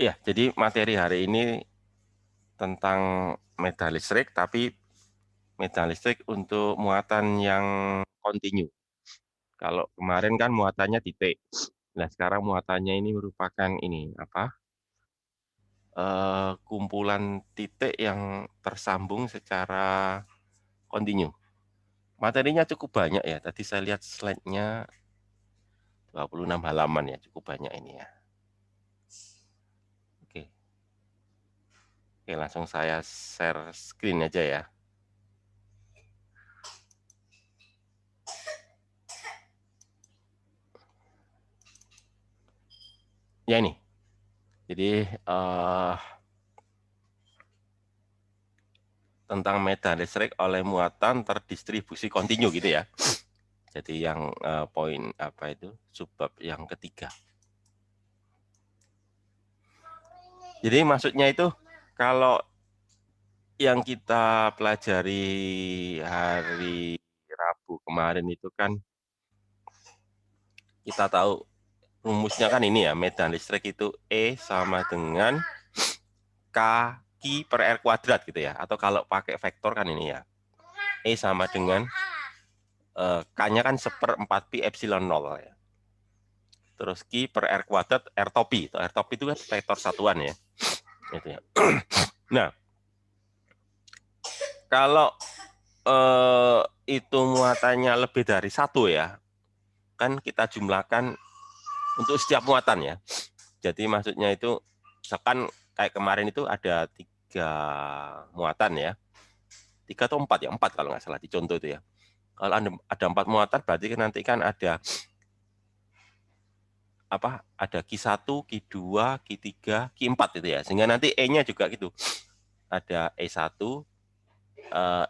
Ya, jadi materi hari ini tentang medan listrik, tapi medan listrik untuk muatan yang kontinu. Kalau kemarin kan muatannya titik. Nah, sekarang muatannya ini merupakan ini apa? Kumpulan titik yang tersambung secara kontinu. Materinya cukup banyak ya. Tadi saya lihat slide-nya 26 halaman ya, cukup banyak ini ya. Oke. Oke, langsung saya share screen aja ya. Ya ini. Jadi tentang medan listrik oleh muatan terdistribusi kontinu gitu ya. Jadi yang poin apa itu subbab yang ketiga. Jadi maksudnya itu kalau yang kita pelajari hari Rabu kemarin itu kan kita tahu rumusnya kan ini ya, medan listrik itu E sama dengan K Q per R kuadrat gitu ya. Atau kalau pakai vektor kan ini ya, E sama dengan K-nya kan 1/4 pi epsilon 0 ya. Terus Q per R kuadrat R topi. R topi itu kan vektor satuan ya. Itu ya. Nah, kalau itu muatannya lebih dari satu ya, kan kita jumlahkan untuk setiap muatan ya. Jadi maksudnya itu, misalkan kayak kemarin itu ada 3 muatan ya. 3 atau 4 ya, 4 kalau nggak salah di contoh itu ya. Kalau ada 4 muatan berarti nanti kan ada apa? Ada Q1, Q2, Q3, Q4 itu ya. Sehingga nanti E-nya juga gitu. Ada E1,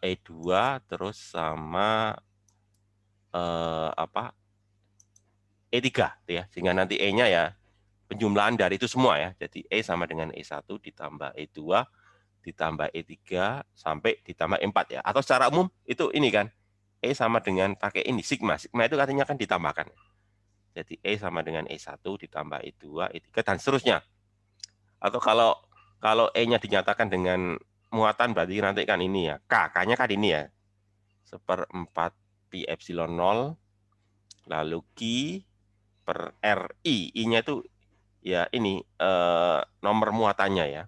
E2 terus sama apa? E3 gitu ya. Sehingga nanti E-nya ya penjumlahan dari itu semua ya. Jadi E sama dengan E1 ditambah E2 ditambah E3 sampai ditambah E4 ya. Atau secara umum itu ini kan. E sama dengan pakai ini sigma. Sigma itu artinya kan ditambahkan. Jadi E sama dengan E1 ditambah E2, E3 dan seterusnya. Atau kalau kalau E-nya dinyatakan dengan muatan berarti nanti kan ini ya. K-nya kan ini ya. 1/4 pi epsilon 0 lalu Q per RI. I-nya itu ya ini nomor muatannya ya.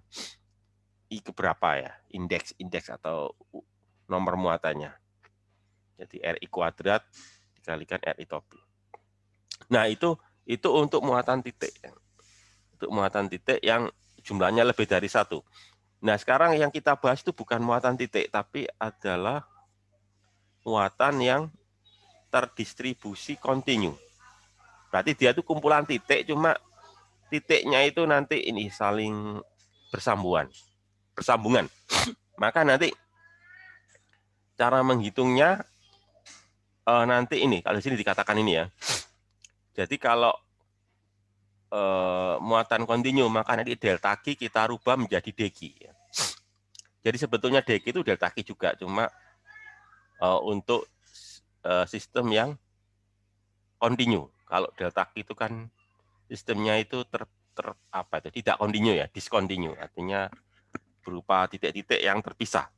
I keberapa ya? Indeks atau nomor muatannya. Jadi RI kuadrat dikalikan RI topi. Nah, itu untuk muatan titik. Untuk muatan titik yang jumlahnya lebih dari satu. Nah, sekarang yang kita bahas itu bukan muatan titik, tapi adalah muatan yang terdistribusi kontinu. Berarti dia itu kumpulan titik, cuma titiknya itu nanti ini saling bersambungan. Maka nanti cara menghitungnya nanti ini, kalau di sini dikatakan ini ya. Jadi kalau muatan kontinu, maka nanti delta Q kita rubah menjadi dq. Ya. Jadi sebetulnya dq itu delta Q juga, cuma untuk sistem yang kontinu. Kalau delta Q itu kan sistemnya itu apa itu tidak kontinu ya, diskontinu. Artinya berupa titik-titik yang terpisah.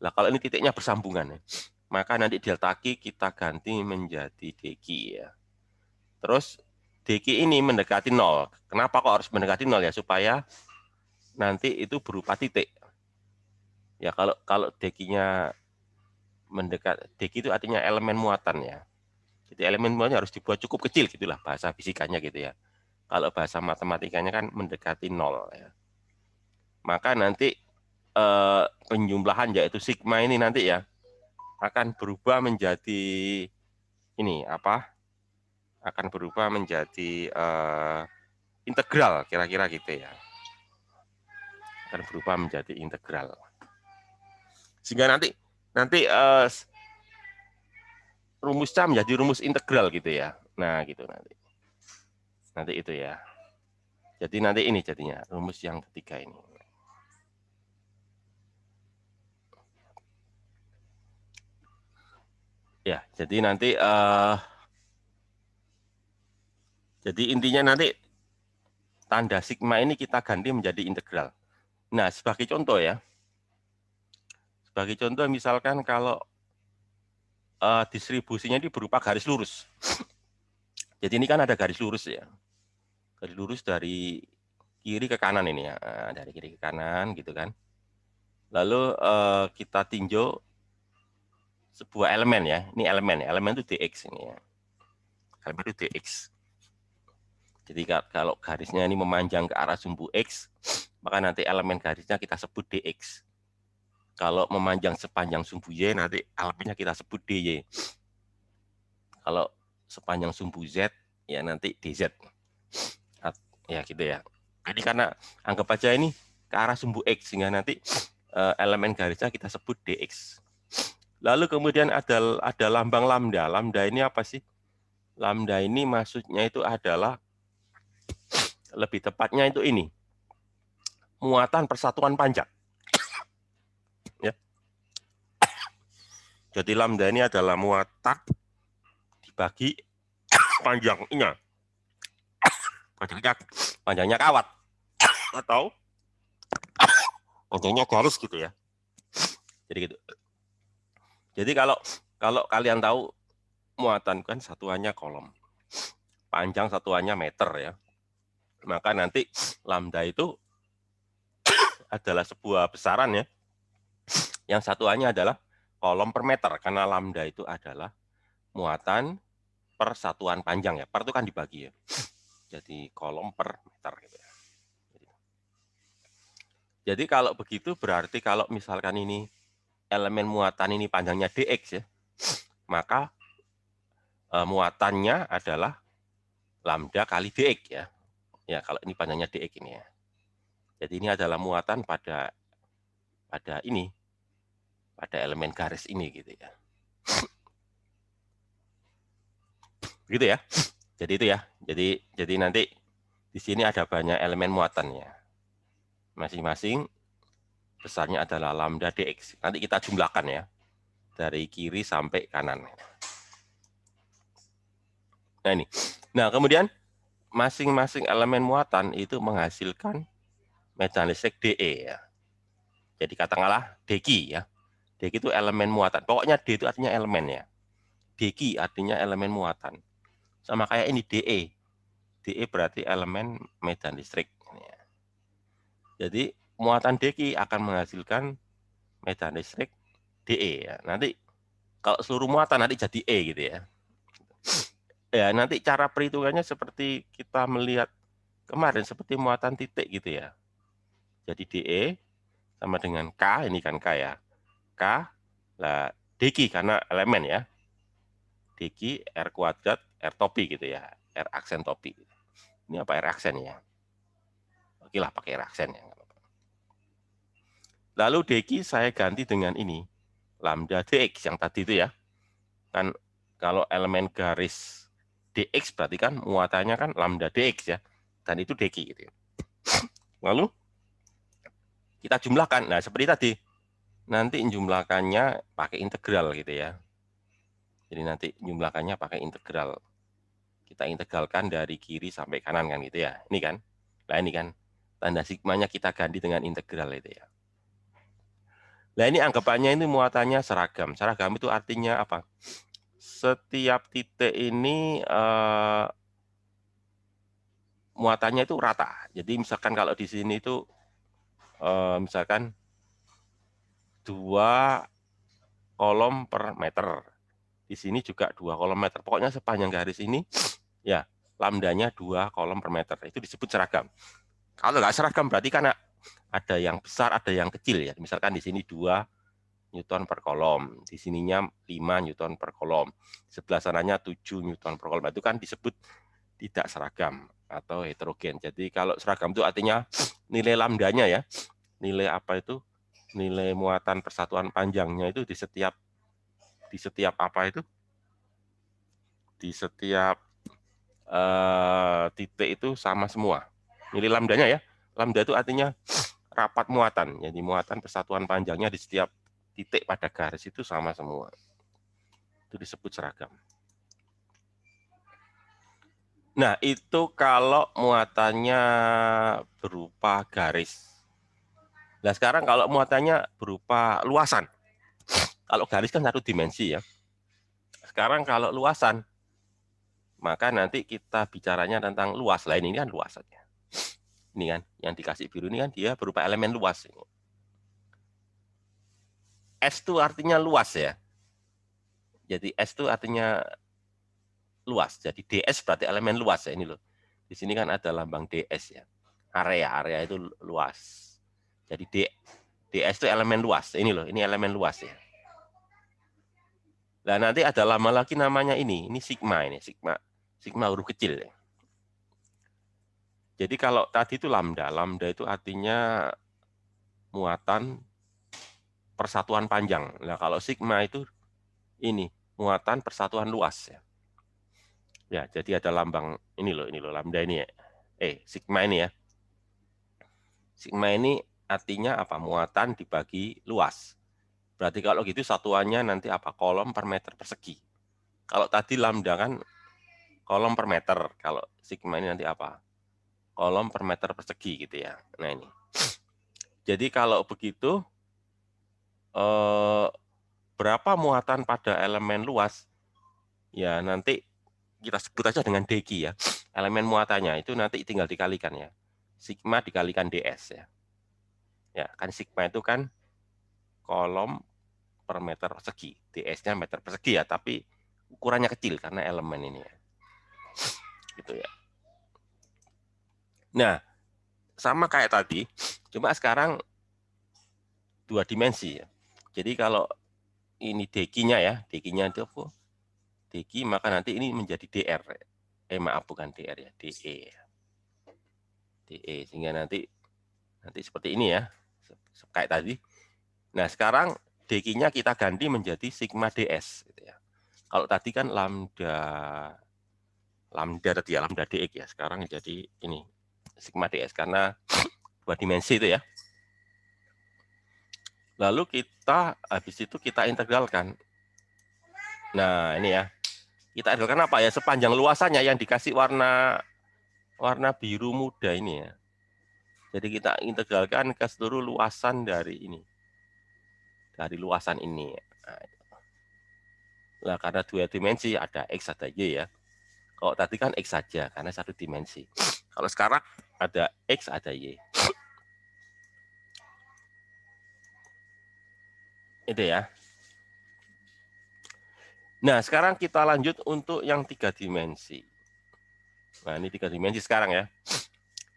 Nah, kalau ini titiknya bersambungan ya, maka nanti delta Q kita ganti menjadi dq ya. Terus dq ini mendekati 0. Kenapa kok harus mendekati 0 ya? Supaya nanti itu berupa titik. Ya kalau kalau dq-nya mendekat, dq itu artinya elemen muatan ya. Jadi elemen muatannya harus dibuat cukup kecil gitulah bahasa fisikanya gitu ya. Kalau bahasa matematikanya kan mendekati 0 ya. Maka nanti penjumlahan yaitu sigma ini nanti ya akan berubah menjadi ini apa? Akan berubah menjadi integral kira-kira gitu ya. Akan berubah menjadi integral. Sehingga nanti nanti rumusnya menjadi rumus integral gitu ya. Nah, gitu nanti. Nanti itu ya. Jadi nanti ini jadinya rumus yang ketiga ini. Ya, jadi nanti jadi intinya nanti tanda sigma ini kita ganti menjadi integral. Nah, sebagai contoh ya. Sebagai contoh misalkan kalau distribusinya ini berupa garis lurus. Jadi ini kan ada garis lurus ya. Garis lurus dari kiri ke kanan ini ya. Nah, dari kiri ke kanan gitu kan. Lalu kita tinjau sebuah elemen ya. Ini elemen ya. Elemen itu dx ini ya. Elemen itu dx. Jadi kalau garisnya ini memanjang ke arah sumbu x, maka nanti elemen garisnya kita sebut dx. Kalau memanjang sepanjang sumbu y, nanti elemennya kita sebut dy. Kalau sepanjang sumbu z, ya nanti dz. Ya gitu ya. Jadi karena anggap aja ini ke arah sumbu x, sehingga nanti elemen garisnya kita sebut dx. Lalu kemudian ada lambang lambda. Lambda ini apa sih? Lambda ini maksudnya itu adalah, lebih tepatnya itu ini, muatan persatuan panjang. Ya. Jadi lambda ini adalah muatan dibagi panjangnya. Panjangnya kawat. Atau panjangnya garis gitu ya. Jadi gitu. Jadi kalau kalian tahu muatan kan satuannya kolom. Panjang satuannya meter ya. Maka nanti lambda itu adalah sebuah besaran ya. Yang satuannya adalah kolom per meter, karena lambda itu adalah muatan per satuan panjang ya. Per itu kan dibagi ya. Jadi kolom per meter gitu ya. Jadi kalau begitu berarti kalau misalkan ini elemen muatan ini panjangnya dx ya, maka muatannya adalah lambda kali dx ya. Ya, kalau ini panjangnya dx ini ya. Jadi ini adalah muatan pada ini, pada elemen garis ini gitu ya. Gitu ya. Jadi itu ya. Jadi nanti di sini ada banyak elemen muatannya. Masing-masing besarnya adalah lambda dx. Nanti kita jumlahkan ya. Dari kiri sampai kanan. Nah ini. Nah, kemudian masing-masing elemen muatan itu menghasilkan medan listrik DE ya. Jadi katakanlah dq ya. dq itu elemen muatan. Pokoknya D itu artinya elemen ya. dq artinya elemen muatan. Sama kayak ini DE. DE berarti elemen medan listrik. Jadi muatan dq akan menghasilkan medan listrik DE ya. Nanti kalau seluruh muatan nanti jadi E gitu ya. Ya, nanti cara perhitungannya seperti kita melihat kemarin, seperti muatan titik gitu ya. Jadi DE sama dengan K, ini kan K ya. K, lah dq karena elemen ya. dq R kuadrat, R topi gitu ya. R aksen topi. Ini apa R aksen ya? Oke lah pakai R aksen ya. Lalu dq saya ganti dengan ini. Lambda dx yang tadi itu ya. Kan kalau elemen garis dx berarti kan muatannya kan lambda dx ya, dan itu dq gitu ya. Lalu kita jumlahkan, nah seperti tadi, nanti jumlahkannya pakai integral gitu ya. Jadi nanti jumlahkannya pakai integral, kita integralkan dari kiri sampai kanan kan gitu ya, ini kan. Nah ini kan tanda sigmanya kita ganti dengan integral itu ya. Nah ini anggapannya ini muatannya seragam. Seragam itu artinya apa? Setiap titik ini muatannya itu rata. Jadi misalkan kalau di sini itu misalkan 2 kolom per meter. Di sini juga 2 kolom meter. Pokoknya sepanjang garis ini ya lambdanya 2 kolom per meter. Itu disebut seragam. Kalau nggak seragam berarti kan ada yang besar, ada yang kecil ya. Misalkan di sini 2 Newton per kolom, di sininya 5 Newton per kolom, sebelah sananya 7 Newton per kolom. Itu kan disebut tidak seragam atau heterogen. Jadi kalau seragam itu artinya nilai lambdanya ya, nilai apa itu, nilai muatan persatuan panjangnya itu di setiap apa itu, di setiap titik itu sama semua. Nilai lambdanya ya, lambda itu artinya rapat muatan. Jadi muatan persatuan panjangnya di setiap titik pada garis itu sama semua. Itu disebut seragam. Nah, itu kalau muatannya berupa garis. Nah, sekarang kalau muatannya berupa luasan. Kalau garis kan satu dimensi ya. Sekarang kalau luasan, maka nanti kita bicaranya tentang luas. Lain ini kan luasannya. Ini kan, yang dikasih biru ini kan dia berupa elemen luas. S itu artinya luas ya. Jadi S itu artinya luas. Jadi DS berarti elemen luas ya ini loh. Di sini kan ada lambang DS ya. Area itu luas. Jadi DS itu elemen luas. Ini loh, ini elemen luas ya. Nah, nanti ada lama lagi namanya ini sigma ini, sigma huruf kecil ya. Jadi kalau tadi itu lambda itu artinya muatan persatuan panjang. Nah, kalau sigma itu ini muatan persatuan luas ya. Ya, jadi ada lambang ini loh lambda ini ya. Sigma ini ya. Sigma ini artinya apa? Muatan dibagi luas. Berarti kalau gitu satuannya nanti apa? Kolom per meter persegi. Kalau tadi lambda kan kolom per meter. Kalau sigma ini nanti apa? Kolom per meter persegi gitu ya. Nah ini. Jadi kalau begitu, berapa muatan pada elemen luas? Ya nanti kita sebut aja dengan degi ya. Elemen muatannya itu nanti tinggal dikalikan ya. Sigma dikalikan ds ya. Ya kan sigma itu kan kolom per meter persegi. ds-nya meter persegi ya, tapi ukurannya kecil karena elemen ini ya. Gitu ya. Nah, sama kayak tadi, cuma sekarang dua dimensi ya. Jadi kalau ini degi-nya ya, degi-nya itu apa? Degi, maka nanti ini menjadi dr. Maaf bukan dr ya, de. De, sehingga nanti seperti ini ya, kayak tadi. Nah, sekarang degi-nya kita ganti menjadi sigma ds gitu ya. Kalau tadi kan lambda tadi ya, lambda dx ya. Sekarang jadi ini sigma ds karena dua dimensi itu ya. Lalu kita habis itu kita integralkan. Nah, ini ya. Kita integralkan apa ya? Sepanjang luasannya yang dikasih warna biru muda ini ya. Jadi kita integralkan ke seluruh luasan dari ini. Dari luasan ini. Nah, karena dua dimensi ada X ada Y ya. Kalau tadi kan X saja karena satu dimensi. Kalau sekarang ada X ada Y. Itu ya. Nah, sekarang kita lanjut untuk yang tiga dimensi. Nah, ini tiga dimensi sekarang ya.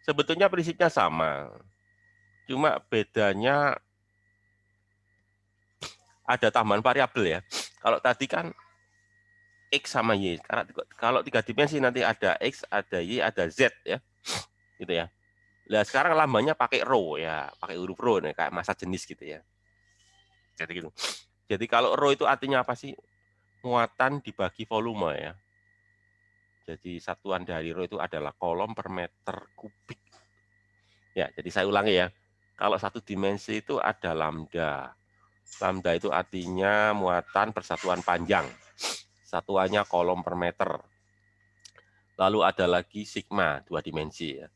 Sebetulnya prinsipnya sama. Cuma bedanya ada tambahan variabel ya. Kalau tadi kan X sama Y. Karena kalau tiga dimensi nanti ada X, ada Y, ada Z ya. Gitu ya. Nah, sekarang lambangnya pakai rho ya, pakai huruf rho nih, kayak massa jenis gitu ya. Jadi gitu. Jadi kalau rho itu artinya apa sih? Muatan dibagi volume ya. Jadi satuan dari rho itu adalah kolom per meter kubik. Ya, jadi saya ulangi ya. Kalau satu dimensi itu ada lambda. Lambda itu artinya muatan persatuan panjang. Satuannya kolom per meter. Lalu ada lagi sigma, dua dimensi ya.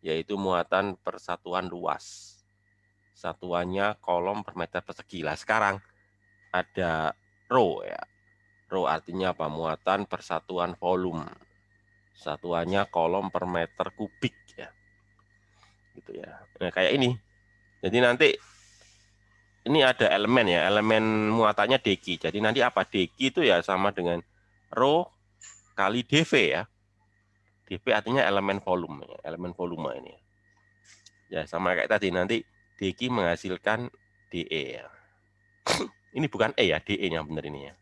Yaitu muatan persatuan luas. Satuannya kolom per meter persegi. Lah sekarang ada rho ya. Rho artinya apa? Muatan persatuan volume. Satuannya kolom per meter kubik ya. Gitu ya. Nah, kayak ini. Jadi nanti ini ada elemen ya, elemen muatannya degi. Jadi nanti apa? Degi itu ya sama dengan rho kali dv ya. dv artinya elemen volume ya, elemen volume ini. Ya sama kayak tadi nanti degi menghasilkan de ya. Ini bukan e ya, de-nya benar ini ya.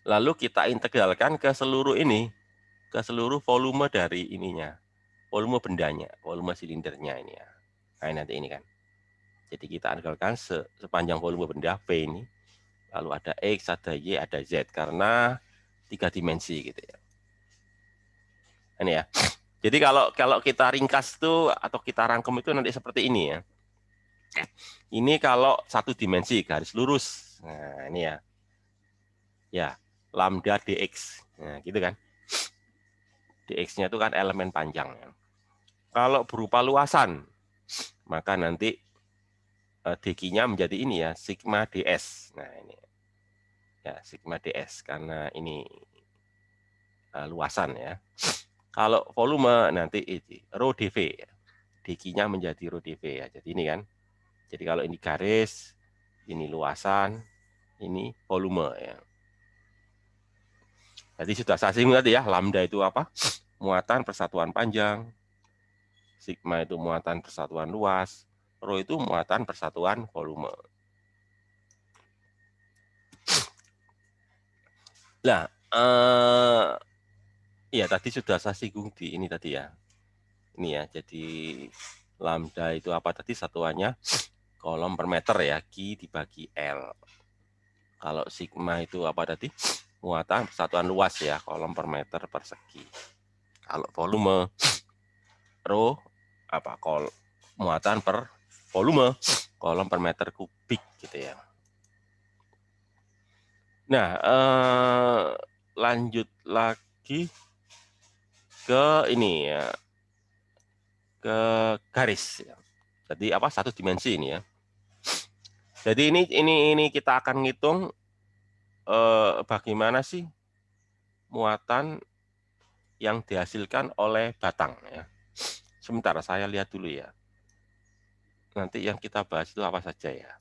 Lalu kita integralkan ke seluruh ini, ke seluruh volume dari ininya, volume bendanya, volume silindernya ini ya. Nah, nanti ini kan. Jadi kita integralkan sepanjang volume benda V ini, lalu ada X, ada Y, ada Z, karena tiga dimensi gitu ya. Ini ya. Jadi kalau kita ringkas itu atau kita rangkum itu nanti seperti ini ya. Ini kalau satu dimensi garis lurus. Nah, ini ya. Ya, lambda dx. Nah, gitu kan. dx-nya itu kan elemen panjang. Ya. Kalau berupa luasan, maka nanti dq-nya menjadi ini ya, sigma ds. Nah ini ya sigma ds karena ini luasan ya. Kalau volume nanti ini rho dv, ya. dq-nya menjadi rho dv ya. Jadi ini kan. Jadi kalau ini garis, ini luasan, ini volume ya. Jadi sudah saya singgung tadi ya, lambda itu apa? Muatan persatuan panjang, sigma itu muatan persatuan luas, rho itu muatan persatuan volume. Nah, ya tadi sudah saya singgung di ini tadi ya. Ini ya, jadi lambda itu apa tadi satuannya? Kolom per meter ya, Q dibagi L. Kalau sigma itu apa tadi? Muatan persatuan luas ya, kolom per meter persegi. Kalau volume, rho apa muatan per volume, kolom per meter kubik gitu ya. Nah, lanjut lagi ke ini ya, ke garis. Jadi apa satu dimensi ini ya. Jadi ini kita akan ngitung bagaimana sih muatan yang dihasilkan oleh batang ya. Sebentar saya lihat dulu ya. Nanti yang kita bahas itu apa saja ya.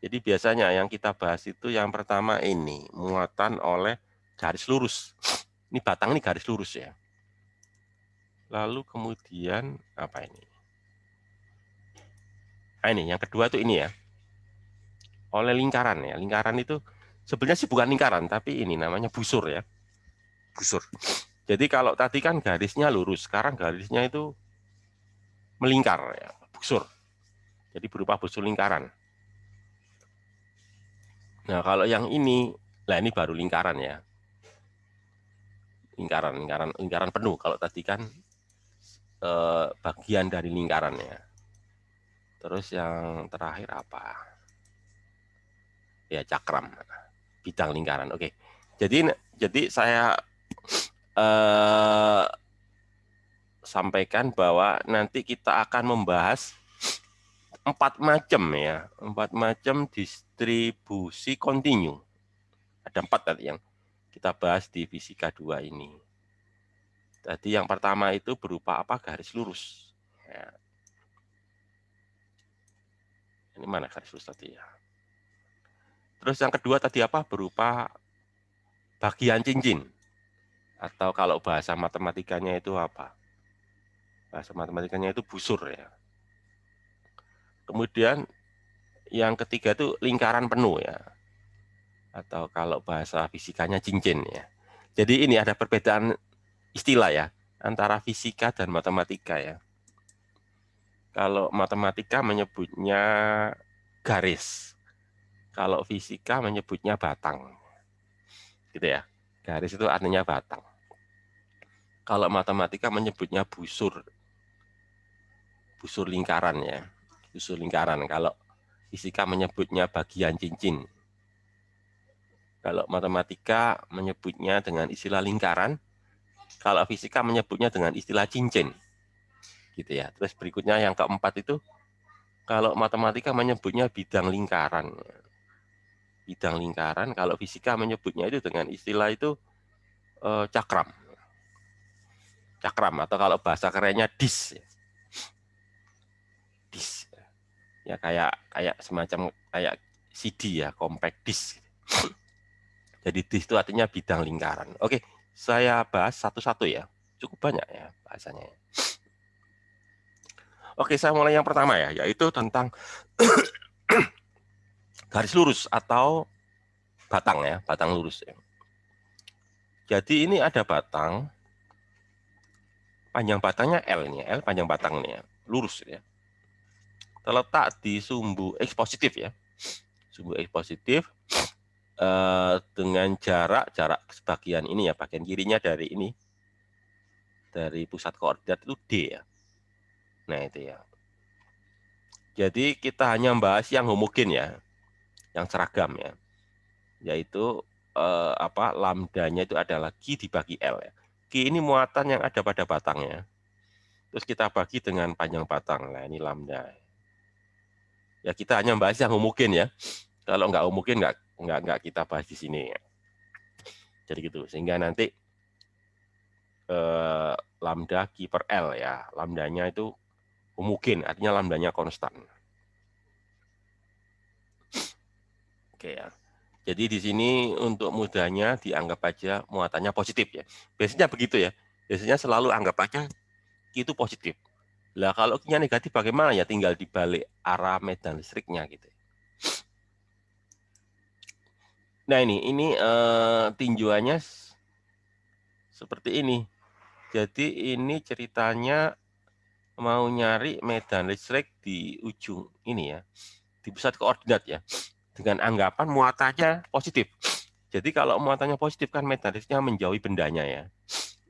Jadi biasanya yang kita bahas itu yang pertama ini muatan oleh garis lurus. Ini batang ini garis lurus ya. Lalu kemudian apa ini? Nah ini yang kedua itu ini ya. Oleh lingkaran ya. Lingkaran itu sebenarnya sih bukan lingkaran tapi ini namanya busur ya. Busur. Jadi kalau tadi kan garisnya lurus, sekarang garisnya itu melingkar ya, busur. Jadi berupa busur lingkaran. Nah, kalau yang ini, nah ini baru lingkaran ya. Lingkaran penuh. Kalau tadi kan bagian dari lingkaran ya. Terus yang terakhir apa? Ya cakram, bidang lingkaran. Oke. Jadi saya sampaikan bahwa nanti kita akan membahas 4 macam ya, 4 macam distribusi kontinu. Ada 4 tadi yang kita bahas di fisika 2 ini. Tadi yang pertama itu berupa apa? Garis lurus. Ya. Ini mana garis lurus tadi ya? Terus yang kedua tadi apa? Berupa bagian cincin. Atau kalau bahasa matematikanya itu apa? Bahasa matematikanya itu busur ya. Kemudian yang ketiga itu lingkaran penuh ya. Atau kalau bahasa fisikanya cincin ya. Jadi ini ada perbedaan istilah ya antara fisika dan matematika ya. Kalau matematika menyebutnya garis. Kalau fisika menyebutnya batang. Gitu ya. Garis itu artinya batang. Kalau matematika menyebutnya busur. Busur lingkaran ya. Busur lingkaran. Kalau fisika menyebutnya bagian cincin. Kalau matematika menyebutnya dengan istilah lingkaran. Kalau fisika menyebutnya dengan istilah cincin. Gitu ya. Terus berikutnya yang keempat itu kalau matematika menyebutnya bidang lingkaran. Bidang lingkaran, kalau fisika menyebutnya itu dengan istilah itu cakram. Cakram atau kalau bahasa kerennya disk. Disk. Ya kayak semacam kayak CD ya, compact disk. Jadi disk itu artinya bidang lingkaran. Oke, saya bahas satu-satu ya. Cukup banyak ya bahasanya. Oke, saya mulai yang pertama ya, yaitu tentang garis lurus atau batang ya, batang lurus ya. Jadi ini ada batang, panjang batangnya L ini, L panjang batang ini ya, lurus ya. Terletak di sumbu X positif ya, sumbu X positif dengan jarak sebagian ini ya, bagian kirinya dari ini, dari pusat koordinat itu D ya. Nah itu ya. Jadi kita hanya membahas yang homogen ya, yang seragam ya, yaitu lambdanya itu adalah Q dibagi L ya. Q ini muatan yang ada pada batangnya. Terus kita bagi dengan panjang batang. Nah, ini lambda. Ya kita hanya bahas yang homogen ya. Kalau nggak homogen nggak kita bahas di sini. Jadi gitu. Sehingga nanti lambda Q per L ya. Lambdanya itu homogen, artinya lambdanya konstan. Oke ya. Jadi di sini untuk mudahnya dianggap aja muatannya positif ya. Biasanya begitu ya. Biasanya selalu anggap aja Q itu positif. Lah kalau Q-nya negatif bagaimana ya? Tinggal dibalik arah medan listriknya gitu. Nah ini tinjauannya seperti ini. Jadi ini ceritanya mau nyari medan listrik di ujung ini ya, di pusat koordinat ya, dengan anggapan muatannya positif. Jadi kalau muatannya positif kan medan listriknya menjauhi bendanya ya.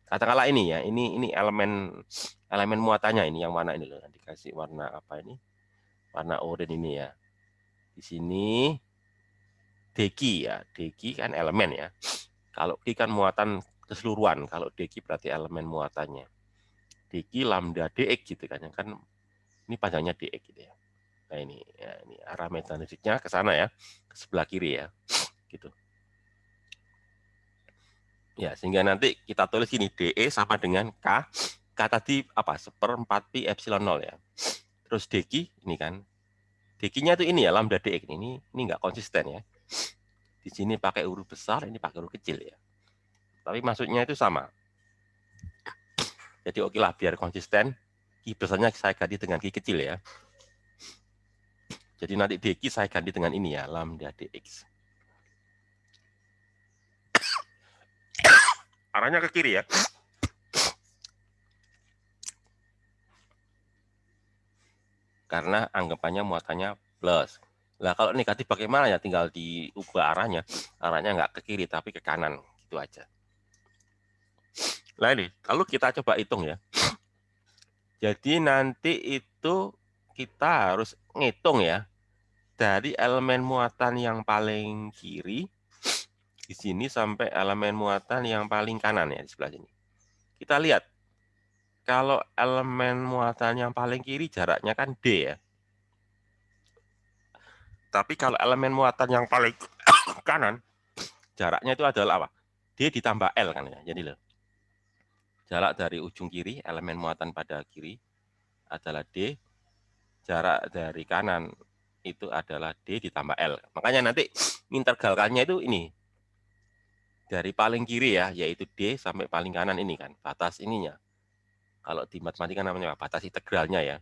Katakanlah ini ya, ini elemen muatannya ini yang mana ini loh, dikasih warna apa ini? Warna oranye ini ya. Di sini deki ya, deki kan elemen ya. Kalau Ki kan muatan keseluruhan, kalau deki berarti elemen muatannya. Deki lambda dx gitu kan, yang kan ini panjangnya dx gitu ya. Nah ini, ya, ini arah medan listriknya ke sana ya, ke sebelah kiri ya, gitu. Ya, sehingga nanti kita tulis ini DE sama dengan K. K tadi apa? 1/4 pi epsilon 0 ya. Terus dq ini kan. Dq-nya itu ini ya, lambda dx ini nggak konsisten ya. Di sini pakai huruf besar, ini pakai huruf kecil ya. Tapi maksudnya itu sama. Jadi oke lah biar konsisten. Ki besarnya saya ganti dengan ki kecil ya. Jadi nanti dq saya ganti dengan ini ya, lambda dx. Arahnya ke kiri ya. Karena anggapannya muatannya plus. Nah kalau negatif bagaimana ya? Tinggal diubah arahnya. Arahnya nggak ke kiri tapi ke kanan. Gitu aja. Nah ini, lalu kita coba hitung ya. Jadi nanti itu kita harus ngitung ya. Dari elemen muatan yang paling kiri di sini sampai elemen muatan yang paling kanan ya di sebelah sini. Kita lihat kalau elemen muatan yang paling kiri jaraknya kan D ya. Tapi kalau elemen muatan yang paling kanan jaraknya itu adalah apa? D ditambah L kan ya. Jadi loh. Jarak dari ujung kiri elemen muatan pada kiri adalah D, jarak dari kanan itu adalah D ditambah L. Makanya nanti integralkannya itu ini. Dari paling kiri ya, yaitu D sampai paling kanan ini kan, batas ininya. Kalau di matematika namanya batas integralnya ya.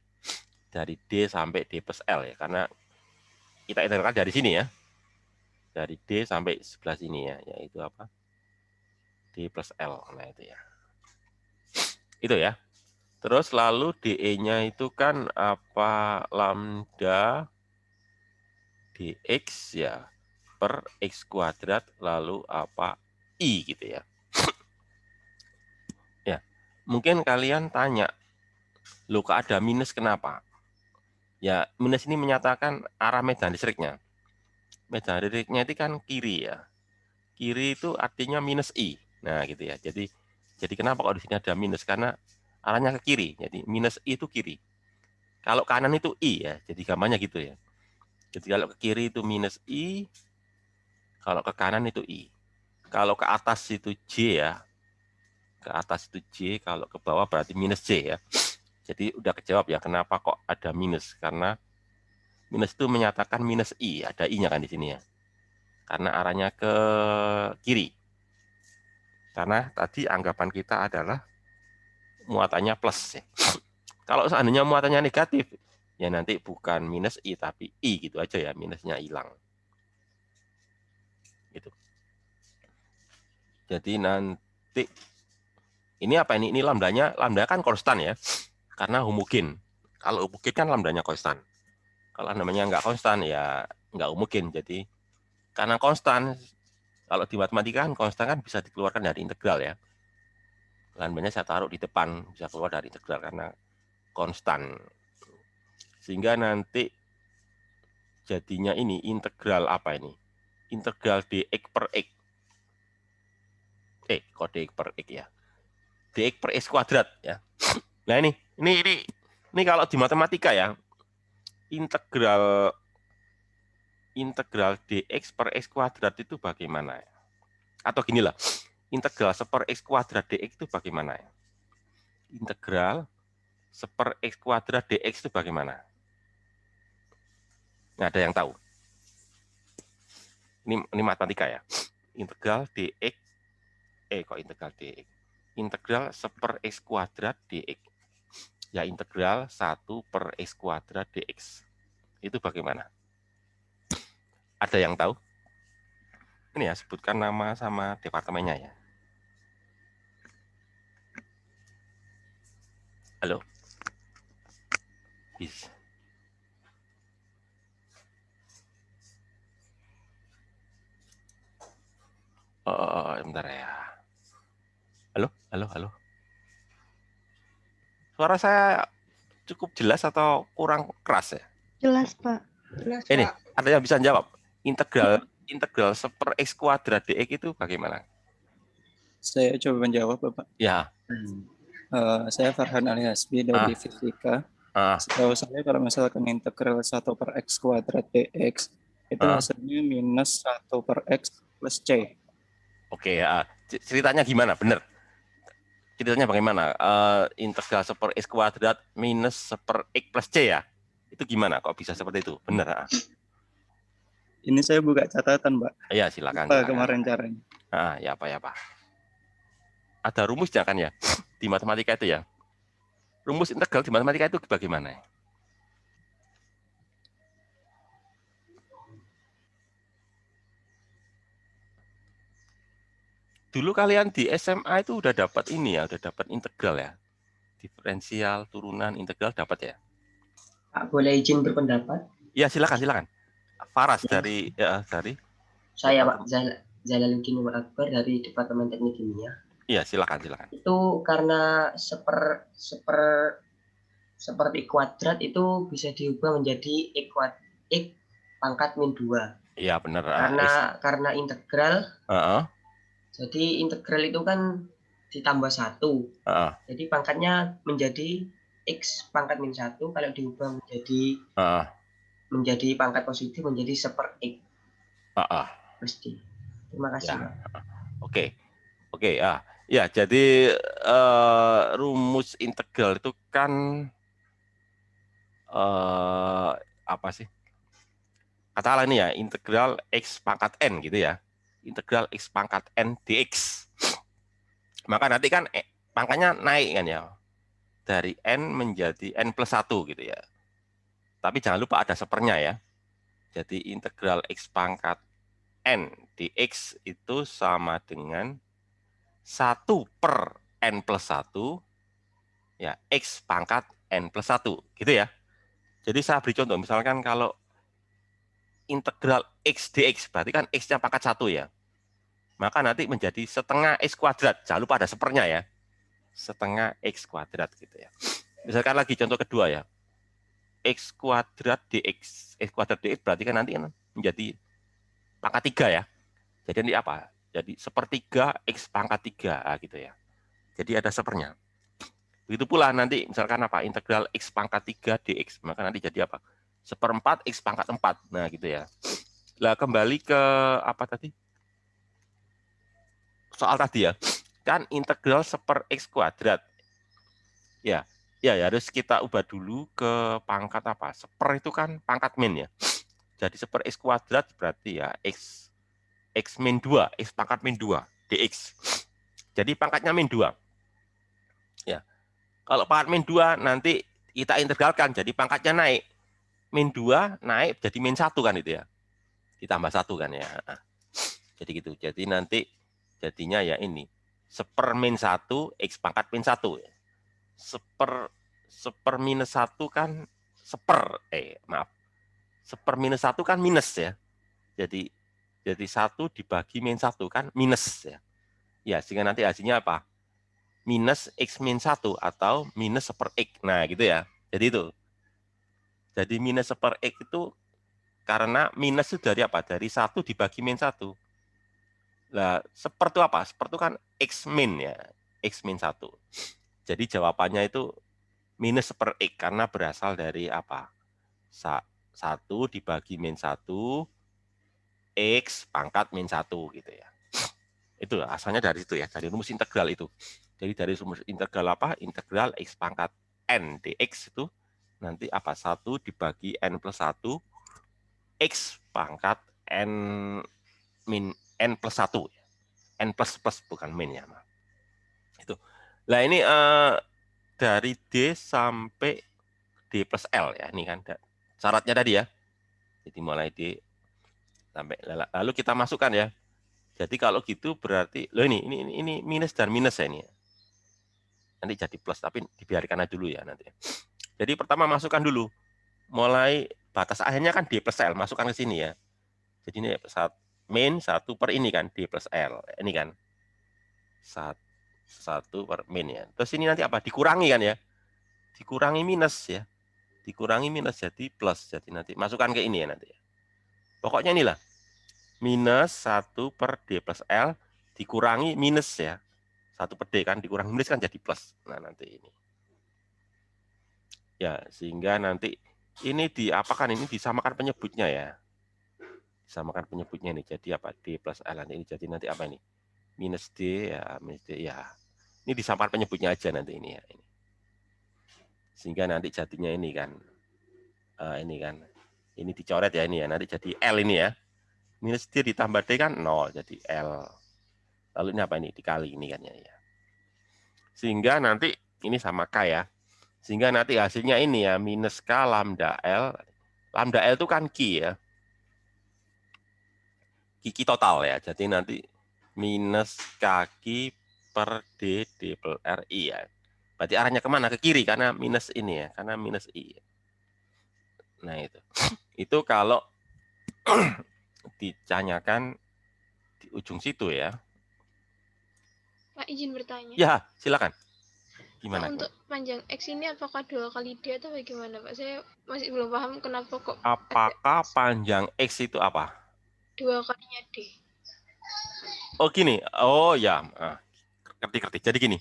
Dari D sampai D plus L ya, karena kita integralkan dari sini ya. Dari D sampai sebelah sini ya, yaitu apa? D plus L. Nah itu ya. Itu ya. Terus lalu DE-nya itu kan apa? Lambda dx ya per x kuadrat lalu apa i gitu ya. Ya, mungkin kalian tanya, loh kok ada minus kenapa? Ya, minus ini menyatakan arah medan listriknya. Medan listriknya itu kan kiri ya. Kiri itu artinya minus i. Nah, gitu ya. Jadi kenapa kok di sini ada minus? Karena arahnya ke kiri. Jadi minus i itu kiri. Kalau kanan itu i ya. Jadi gambarnya gitu ya. Jadi kalau ke kiri itu minus i, kalau ke kanan itu i. Kalau ke atas itu j ya. Ke atas itu j, kalau ke bawah berarti minus j ya. Jadi udah kejawab ya kenapa kok ada minus, karena minus itu menyatakan minus i, ada i-nya kan di sini ya. Karena arahnya ke kiri. Karena tadi anggapan kita adalah muatannya plus ya. Kalau seandainya muatannya negatif, ya nanti bukan minus i tapi i gitu aja ya, minusnya hilang. Gitu. Jadi nanti ini apa ini? Ini lambdanya, lambda kan konstan ya. Karena homogen. Kalau homogen kan lambdanya konstan. Kalau namanya nggak konstan ya nggak homogen. Jadi karena konstan, kalau di matematika kan konstan kan bisa dikeluarkan dari integral ya. Lambdanya saya taruh di depan, bisa keluar dari integral karena konstan. Sehingga nanti jadinya ini integral apa ini? Integral dx per x. Kok dx per x ya? dx per x kuadrat ya. Nah ini kalau di matematika ya, integral dx per x kuadrat itu bagaimana ya? Atau gini lah, integral seper x kuadrat dx itu bagaimana ya? Integral seper x kuadrat dx itu bagaimana? Nggak ada yang tahu. Ini matematika ya. Integral dx, kok integral dx? Integral seper x kuadrat dx. Ya integral 1 per x kuadrat dx. Itu bagaimana? Ada yang tahu? Ini ya, sebutkan nama sama departemennya ya. Halo? Bis. Bentar ya. Halo? Halo? Halo? Suara saya cukup jelas atau kurang keras ya? Jelas, Pak. Jelas, Ini, Pak. ada yang bisa jawab? Integral seper x kuadrat dx itu bagaimana? Saya coba menjawab, Bapak. Ya. Saya Farhan Ali Hasbi dari Fisika. Setahu saya kalau misalkan integral 1 per x kuadrat dx, itu hasilnya minus 1 per x plus c. Oke, ya. Ceritanya gimana? Benar. Ceritanya bagaimana? Integral seper x kuadrat minus seper x plus c ya? Itu gimana? Kok bisa seperti itu? Benar. Ini saya buka catatan, Pak. Iya, silakan. Apa kemarin caranya? Ya apa? Ada rumusnya kan ya? Di matematika itu ya. Rumus integral di matematika itu bagaimana? Dulu kalian di SMA itu udah dapat ini ya, udah dapat integral ya. Diferensial, turunan, integral dapat ya? Pak, boleh izin berpendapat? Ya, silakan. Faras dari Saya Pak Jalaluddin Umar Akbar dari Departemen Teknik Kimia. Iya, silakan. Itu karena seperti kuadrat itu bisa diubah menjadi x pangkat min 2. Iya, benar. Karena integral. Jadi integral itu kan ditambah 1. Jadi pangkatnya menjadi x pangkat min 1, kalau diubah menjadi pangkat positif menjadi seper x. Pasti. Terima kasih. Ya. Oke, ya. Jadi rumus integral itu kan apa sih? Katakanlah ini ya, integral x pangkat n gitu ya. Integral x pangkat n dx. Maka nanti kan pangkatnya naik kan ya. Dari n menjadi n plus 1 gitu ya. Tapi jangan lupa ada sepernya ya. Jadi integral x pangkat n dx itu sama dengan 1 per n plus 1 ya x pangkat n plus 1 gitu ya. Jadi saya beri contoh, misalkan kalau integral x dx berarti kan x-nya pangkat 1 ya. Maka nanti menjadi setengah x kuadrat. Jangan lupa ada sepernya ya. Setengah x kuadrat gitu ya. Misalkan lagi contoh kedua ya. X kuadrat dx. X kuadrat dx berarti kan nanti menjadi pangkat 3 ya. Jadi ini apa? Jadi sepertiga x pangkat 3 gitu ya. Jadi ada sepernya. Begitu pula nanti misalkan apa? Integral x pangkat 3 dx. Maka nanti jadi apa? Seperempat x pangkat 4. Nah gitu ya. Lah kembali ke apa tadi? Soal tadi ya, kan integral seper x kuadrat. Ya harus kita ubah dulu ke pangkat apa? Seper itu kan pangkat min ya. Jadi seper x kuadrat berarti ya x min 2, x pangkat min 2 dx. Jadi pangkatnya min 2. Ya. Kalau pangkat min 2 nanti kita integralkan jadi pangkatnya naik. Min 2 naik jadi min 1 kan itu ya. Ditambah 1 kan ya. Jadi gitu. Jadi nanti jadinya ya ini seper min 1 x pangkat min 1 seper minus 1 kan seper minus 1 kan minus ya, jadi 1 dibagi min 1 kan minus ya sehingga nanti hasilnya apa, minus x min 1 atau minus seper x. Nah gitu ya, jadi minus seper x itu karena minus itu dari apa, dari 1 dibagi min 1. Nah, seper itu apa? Seper itu kan x min ya. X min 1. Jadi jawabannya itu minus per X karena berasal dari apa? 1 dibagi min 1 X pangkat min 1 gitu ya. Itu asalnya dari itu ya, dari rumus integral itu. Jadi dari rumus integral apa? Integral X pangkat N dx itu nanti apa? 1 dibagi N plus 1 X pangkat N min N plus 1. N plus plus bukan min ya. Itu. Nah ini dari D sampai D plus L ya. Ini kan syaratnya tadi ya. Jadi mulai D sampai lalu kita masukkan ya. Jadi kalau gitu berarti loh ini minus dan minus ya ini. Nanti jadi plus tapi dibiarkan aja dulu ya nanti. Jadi pertama masukkan dulu. Mulai batas akhirnya kan D plus L, masukkan ke sini ya. Jadi ini min 1 per ini kan D plus L. Ini kan 1 per min ya. Terus ini nanti apa? Dikurangi kan ya. Dikurangi minus ya. Dikurangi minus jadi plus. Jadi nanti masukkan ke ini ya nanti ya. Pokoknya inilah. Minus 1 per D plus L dikurangi minus ya. 1 per D kan dikurangi minus kan jadi plus. Nah, nanti ini. Ya, sehingga nanti ini diapakan ini disamakan penyebutnya ya. Disamakan penyebutnya ini. Jadi apa? D plus L nanti ini jadi nanti apa ini? Minus D ya, minus D ya. Ini disamakan penyebutnya aja nanti ini ya, ini. Sehingga nanti jadinya ini kan. Ini kan. Ini dicoret ya ini ya. Nanti jadi L ini ya. Minus D ditambah D kan 0, jadi L. Lalu ini apa ini? Dikali ini kan ya. Sehingga nanti ini sama K ya. Sehingga nanti hasilnya ini ya, minus K lambda L. Lambda L itu kan Q ya. Q total ya. Jadi nanti minus KQ per D double RI ya. Berarti arahnya kemana? Ke kiri karena minus ini ya. Karena minus I. Nah itu. Itu kalau ditanyakan di ujung situ ya. Pak, izin bertanya. Ya, silakan. Gimana? Pak, untuk panjang X ini apakah 2 kali D atau bagaimana, Pak? Saya masih belum paham kenapa kok. Apakah panjang X itu apa? 2 kalinya D. Oh gini. Oh ya. Ngerti. Jadi gini.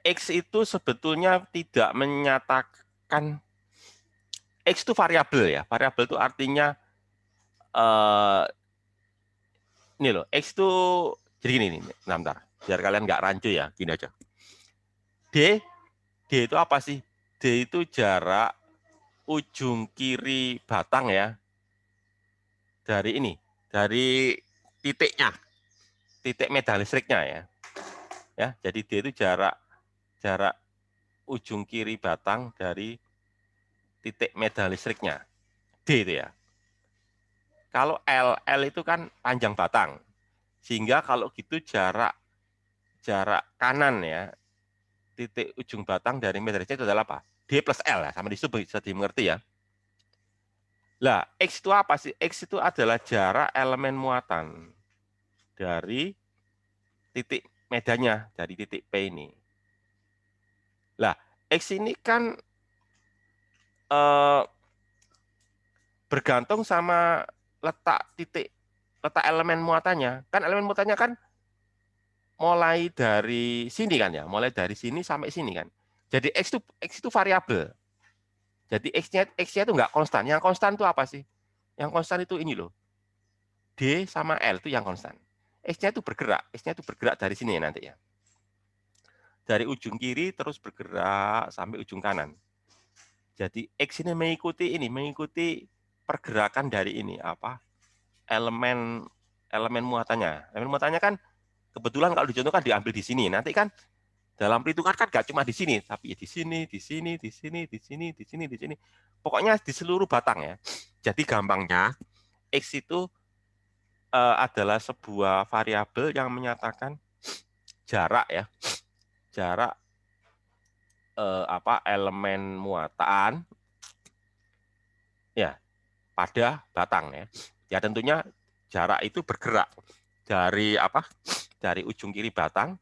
X itu sebetulnya tidak menyatakan X itu variabel ya. Variabel itu artinya ini loh, X itu jadi gini nih, bentar, biar kalian nggak rancu ya, gini aja. D itu apa sih? D itu jarak ujung kiri batang ya, dari ini, dari titiknya, titik medan listriknya ya. Ya, jadi D itu jarak ujung kiri batang dari titik medan listriknya. D itu ya. Kalau L itu kan panjang batang. Sehingga kalau gitu jarak kanan ya, titik ujung batang dari medan listrik itu adalah apa? D plus L ya, sama di situ bisa dimengerti ya. Lah, X itu apa sih? X itu adalah jarak elemen muatan dari titik medannya, dari titik P ini. Lah, X ini kan bergantung sama letak elemen muatannya. Kan elemen muatannya kan mulai dari sini kan ya, mulai dari sini sampai sini kan. Jadi X itu variabel. Jadi X-nya itu nggak konstan. Yang konstan itu apa sih? Yang konstan itu ini loh. D sama L itu yang konstan. X-nya itu bergerak. X-nya itu bergerak dari sini ya nanti ya. Dari ujung kiri terus bergerak sampai ujung kanan. Jadi X ini mengikuti pergerakan dari ini apa? Elemen muatannya. Elemen muatannya kan kebetulan kalau dicontohkan diambil di sini. Nanti kan dalam perhitungan kan nggak cuma di sini, tapi di sini, di sini, di sini, di sini, di sini, di sini. Pokoknya di seluruh batang ya. Jadi gampangnya X itu adalah sebuah variabel yang menyatakan jarak ya, jarak elemen muatan ya pada batang ya. Ya tentunya jarak itu bergerak dari dari ujung kiri batang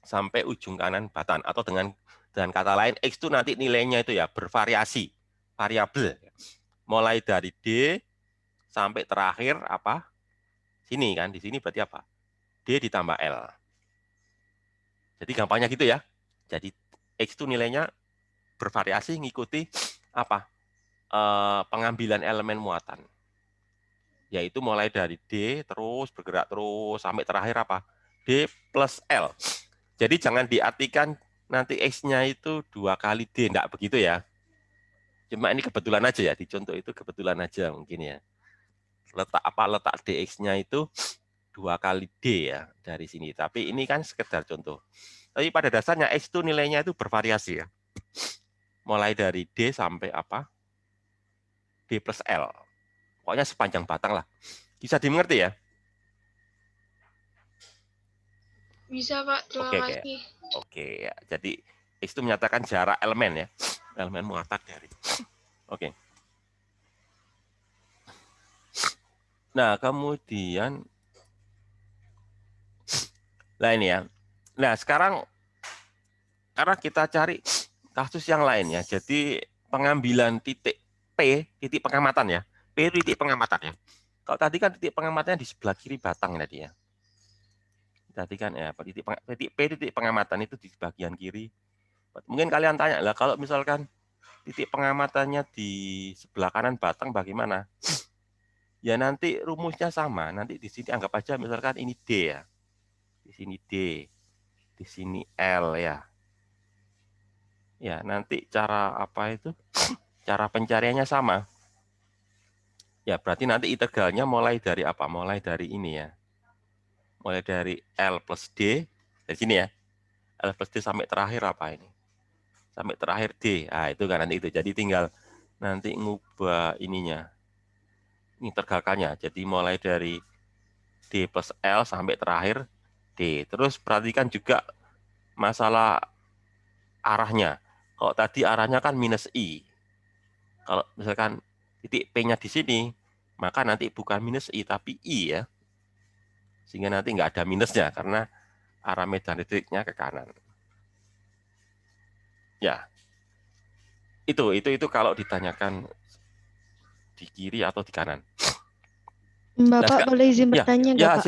sampai ujung kanan batang, atau dengan kata lain X itu nanti nilainya itu ya bervariasi, variabel. Mulai dari D sampai terakhir sini kan, di sini berarti apa? D ditambah L. Jadi gampangnya gitu ya. Jadi X itu nilainya bervariasi ngikuti apa? Pengambilan elemen muatan. Yaitu mulai dari D terus bergerak terus sampai terakhir apa? D plus L. Jadi jangan diartikan nanti X-nya itu 2 kali D, enggak begitu ya. Cuma ini kebetulan aja ya, di contoh itu kebetulan aja mungkin ya. Letak DX-nya itu 2 kali D ya dari sini. Tapi ini kan sekedar contoh. Tapi pada dasarnya X itu nilainya itu bervariasi ya. Mulai dari D sampai apa? D plus L. Pokoknya sepanjang batang lah. Bisa dimengerti ya? Bisa, Pak. Terima kasih. Oke, ya. Jadi X itu menyatakan jarak elemen ya. Elemen muatan dari. Oke. Nah, kemudian nah ini ya. Nah, sekarang karena kita cari kasus yang lain ya. Jadi pengambilan titik P, titik pengamatan ya. P itu titik pengamatan ya. Kalau tadi kan titik pengamatannya di sebelah kiri batang tadi ya. Tadi kan ya, titik P titik pengamatan itu di bagian kiri. Mungkin kalian tanya lah, kalau misalkan titik pengamatannya di sebelah kanan batang bagaimana? Ya nanti rumusnya sama. Nanti di sini anggap aja misalkan ini D ya. Di sini D, di sini L ya. Ya, nanti cara apa itu? Cara pencariannya sama. Ya, berarti nanti integralnya mulai dari apa? Mulai dari ini ya. Mulai dari L plus D, dari sini ya. L plus D sampai terakhir apa ini? Sampai terakhir D. Nah, itu kan nanti itu. Jadi tinggal nanti ngubah ininya. Integralkannya. Jadi mulai dari D plus L sampai terakhir D. Terus perhatikan juga masalah arahnya. Kalau tadi arahnya kan minus I. Kalau misalkan titik P-nya di sini, maka nanti bukan minus I, tapi I ya. Sehingga nanti nggak ada minusnya, karena arah medan listriknya ke kanan. Ya, itu kalau ditanyakan di kiri atau di kanan. Bapak nah, boleh izin bertanya nggak, ya, Pak?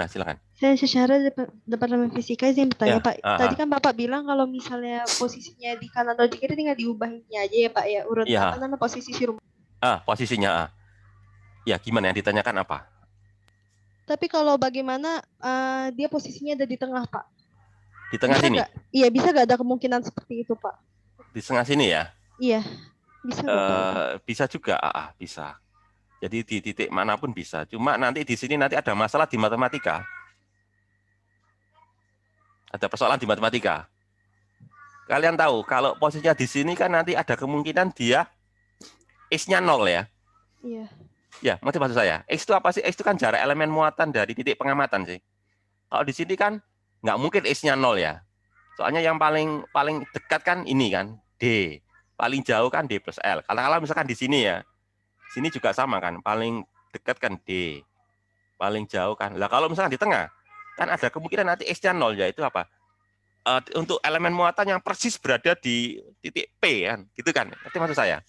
Silakan. Saya secara Departemen Fisika izin bertanya, Pak. Tadi kan Bapak bilang kalau misalnya posisinya di kanan atau di kiri tinggal diubahinnya aja ya, Pak ya, urut apa namanya posisi si rumus. Posisinya. Ya, gimana yang ditanyakan apa? Tapi kalau bagaimana dia posisinya ada di tengah, Pak? Di tengah bisa sini? Iya, bisa nggak ada kemungkinan seperti itu, Pak? Di tengah sini ya? Iya, bisa nggak, Pak? Bisa juga, bisa. Jadi di titik manapun bisa. Cuma nanti di sini nanti ada masalah di matematika. Ada persoalan di matematika. Kalian tahu, kalau posisinya di sini kan nanti ada kemungkinan dia X-nya 0 ya? Iya. Ya, maksud saya. X itu apa sih? X itu kan jarak elemen muatan dari titik pengamatan sih. Kalau di sini kan nggak mungkin X-nya 0 ya. Soalnya yang paling dekat kan ini kan, D. Paling jauh kan D plus L. Kalau misalkan di sini ya, sini juga sama kan, paling dekat kan D. Paling jauh kan. Lah kalau misalkan di tengah, kan ada kemungkinan nanti X-nya 0, yaitu apa? Untuk elemen muatan yang persis berada di titik P kan, gitu kan? Itu maksud saya.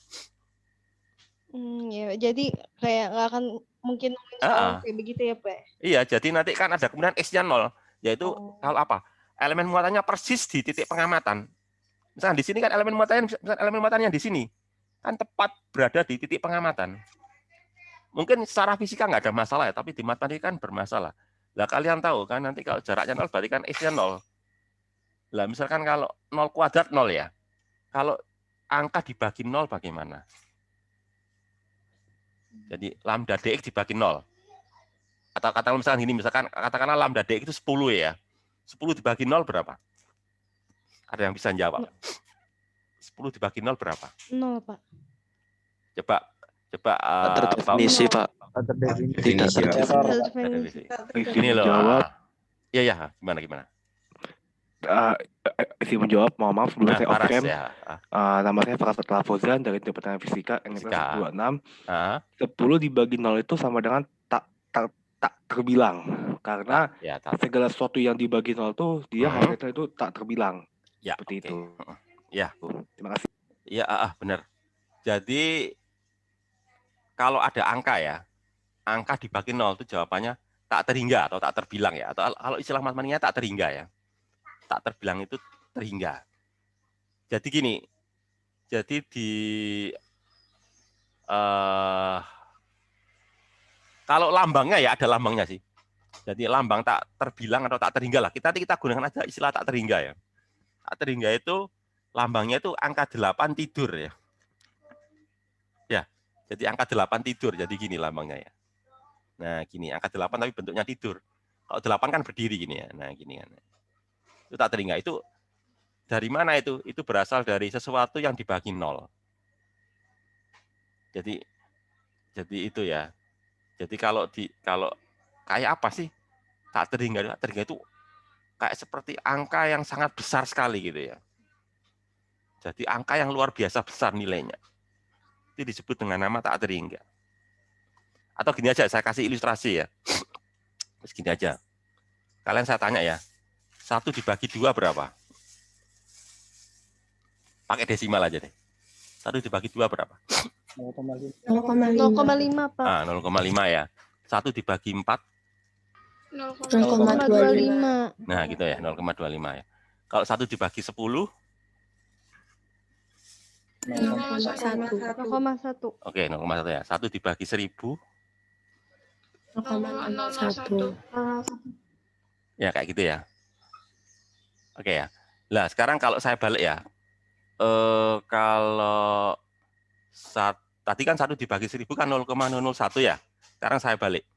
Ya, jadi kayak nggak akan mungkin soal kayak begitu ya, Pak? Iya, jadi nanti kan ada kemungkinan X-nya 0, yaitu kalau apa? Elemen muatannya persis di titik pengamatan. Misalkan di sini kan elemen muatannya di sini kan tepat berada di titik pengamatan. Mungkin secara fisika nggak ada masalah ya, tapi di matematika kan bermasalah. Lah kalian tahu kan nanti kalau jaraknya 0 berarti kan X-nya 0. Lah misalkan kalau 0 kuadrat 0 ya. Kalau angka dibagi 0 bagaimana? Jadi lambda dx dibagi 0. Atau katakanlah misalkan gini, katakanlah lambda dx itu 10 ya. 10 dibagi 0 berapa? Ada yang bisa jawab? 10 dibagi 0 berapa? 0, Pak. Coba terdefinisi, Pak. Terdefinisi. Ini loh. Jawab. Iya, gimana? Isi menjawab, mohon maaf sebelumnya saya off-cam. Nama saya Fakat Fauzan dari Departemen Fisika Universitas 26. 10 dibagi 0 itu sama dengan tak terbilang. Karena segala sesuatu yang dibagi 0 itu dia hasilnya itu tak terbilang. Ya, seperti itu. Ya. Terima kasih. Ya, benar. Jadi kalau ada angka ya, angka dibagi 0 itu jawabannya tak terhingga atau tak terbilang ya, atau kalau istilah matematikanya tak terhingga ya. Tak terbilang itu terhingga. Jadi gini, jadi di kalau lambangnya ya ada lambangnya sih. Jadi lambang tak terbilang atau tak terhingga lah. Kita gunakan aja istilah tak terhingga ya. Tak terhingga itu lambangnya itu angka 8 tidur ya. Ya, jadi angka 8 tidur. Jadi gini lambangnya ya. Nah, gini angka 8 tapi bentuknya tidur. Kalau 8 kan berdiri gini ya. Nah, gini kan. Itu tak terhingga. Itu dari mana itu? Itu berasal dari sesuatu yang dibagi 0. Jadi itu ya. Jadi kalau kayak apa sih? Tak terhingga itu kayak seperti angka yang sangat besar sekali gitu ya. Jadi angka yang luar biasa besar nilainya. Itu disebut dengan nama tak terhingga. Atau gini aja, saya kasih ilustrasi ya. Gini aja. Kalian saya tanya ya, 1 dibagi 2 berapa? Pakai desimal aja deh. 1 dibagi 2 berapa? 0,5 Pak. Ah, 0,5 ya. 1 dibagi 4? 0,25. Nah gitu ya, 0,25 ya. Kalau 1 dibagi 10? 0,1. Oke, 0,1 ya. 1 dibagi 1000? 0,01. Ya kayak gitu ya. Oke ya. Nah sekarang kalau saya balik ya, kalau tadi kan 1 dibagi 1000 kan 0,001 ya. Sekarang saya balik.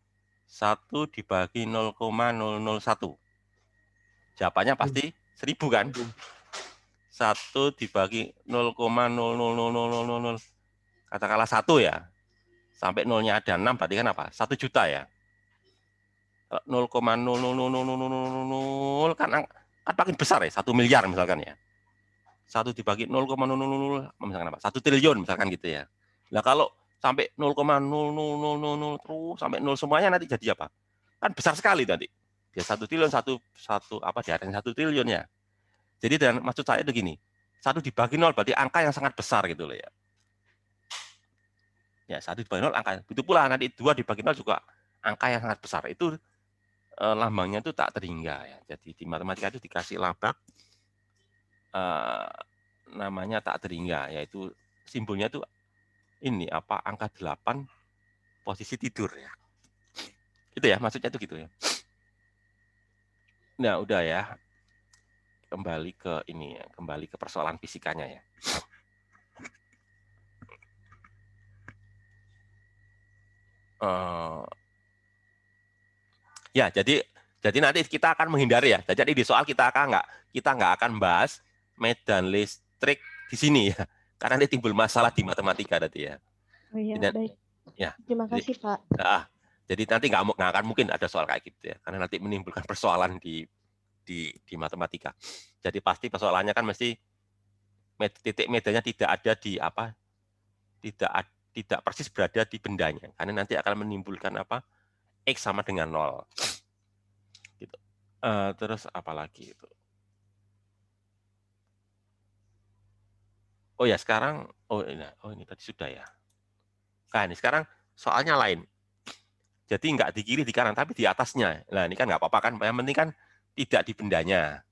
1 dibagi 0,001. Jawabannya pasti 1000 kan? 1 dibagi 0,000000. Katakanlah 1 ya. Sampai nolnya ada 6 berarti kan apa? 1 juta ya. 0,0000000 kan makin besar ya, 1 miliar misalkan ya. 1 dibagi 0,000 misalkan apa? 1 triliun misalkan gitu ya. Nah, kalau sampai 0,0000 terus sampai 0 semuanya nanti jadi apa? Kan besar sekali nanti. Ya 1 triliun apa di atasnya 1 triliun ya. Jadi dan maksud saya itu gini. 1 dibagi 0 berarti angka yang sangat besar gitu loh ya. Ya, 1 dibagi 0 angka. Itu pula nanti 2 dibagi 0 juga angka yang sangat besar. Itu lambangnya itu tak terhingga ya. Jadi di matematika itu dikasih lambang namanya tak terhingga, yaitu simbolnya itu ini apa angka 8 posisi tidur ya. Itu ya maksudnya itu gitu ya. Nah, udah ya. Kembali ke ini ya, kembali ke persoalan fisikanya ya. Ya, jadi nanti kita akan menghindari ya. Jadi di soal kita nggak akan bahas medan listrik di sini ya. Karena nanti timbul masalah di matematika tadi ya. Oh iya, jadi, baik. Ya. Terima kasih, Pak. Jadi nanti nggak akan mungkin ada soal kayak gitu ya. Karena nanti menimbulkan persoalan di matematika. Jadi pasti persoalannya kan mesti titik medanya tidak ada di apa? Tidak persis berada di bendanya. Karena nanti akan menimbulkan apa? X sama dengan 0. Gitu. Terus apa lagi itu? Oh ya sekarang, ini tadi sudah ya. Nah ini sekarang soalnya lain. Jadi nggak di kiri di kanan tapi di atasnya. Nah ini kan nggak apa-apa kan. Yang penting kan tidak di bendanya.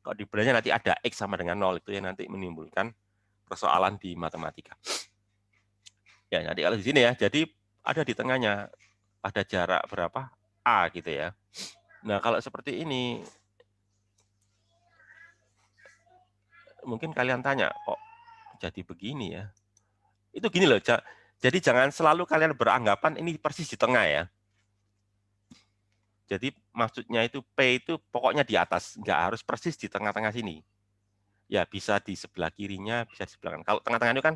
Kalau di bendanya nanti ada X sama dengan 0 itu ya nanti menimbulkan persoalan di matematika. Ya nanti kalau di sini ya. Jadi ada di tengahnya. Ada jarak berapa? A gitu ya. Nah, kalau seperti ini, mungkin kalian tanya, kok jadi begini ya? Itu gini loh, jadi jangan selalu kalian beranggapan ini persis di tengah ya. Jadi maksudnya itu P itu pokoknya di atas, nggak harus persis di tengah-tengah sini. Ya bisa di sebelah kirinya, bisa di sebelah kanan. Kalau tengah-tengah itu kan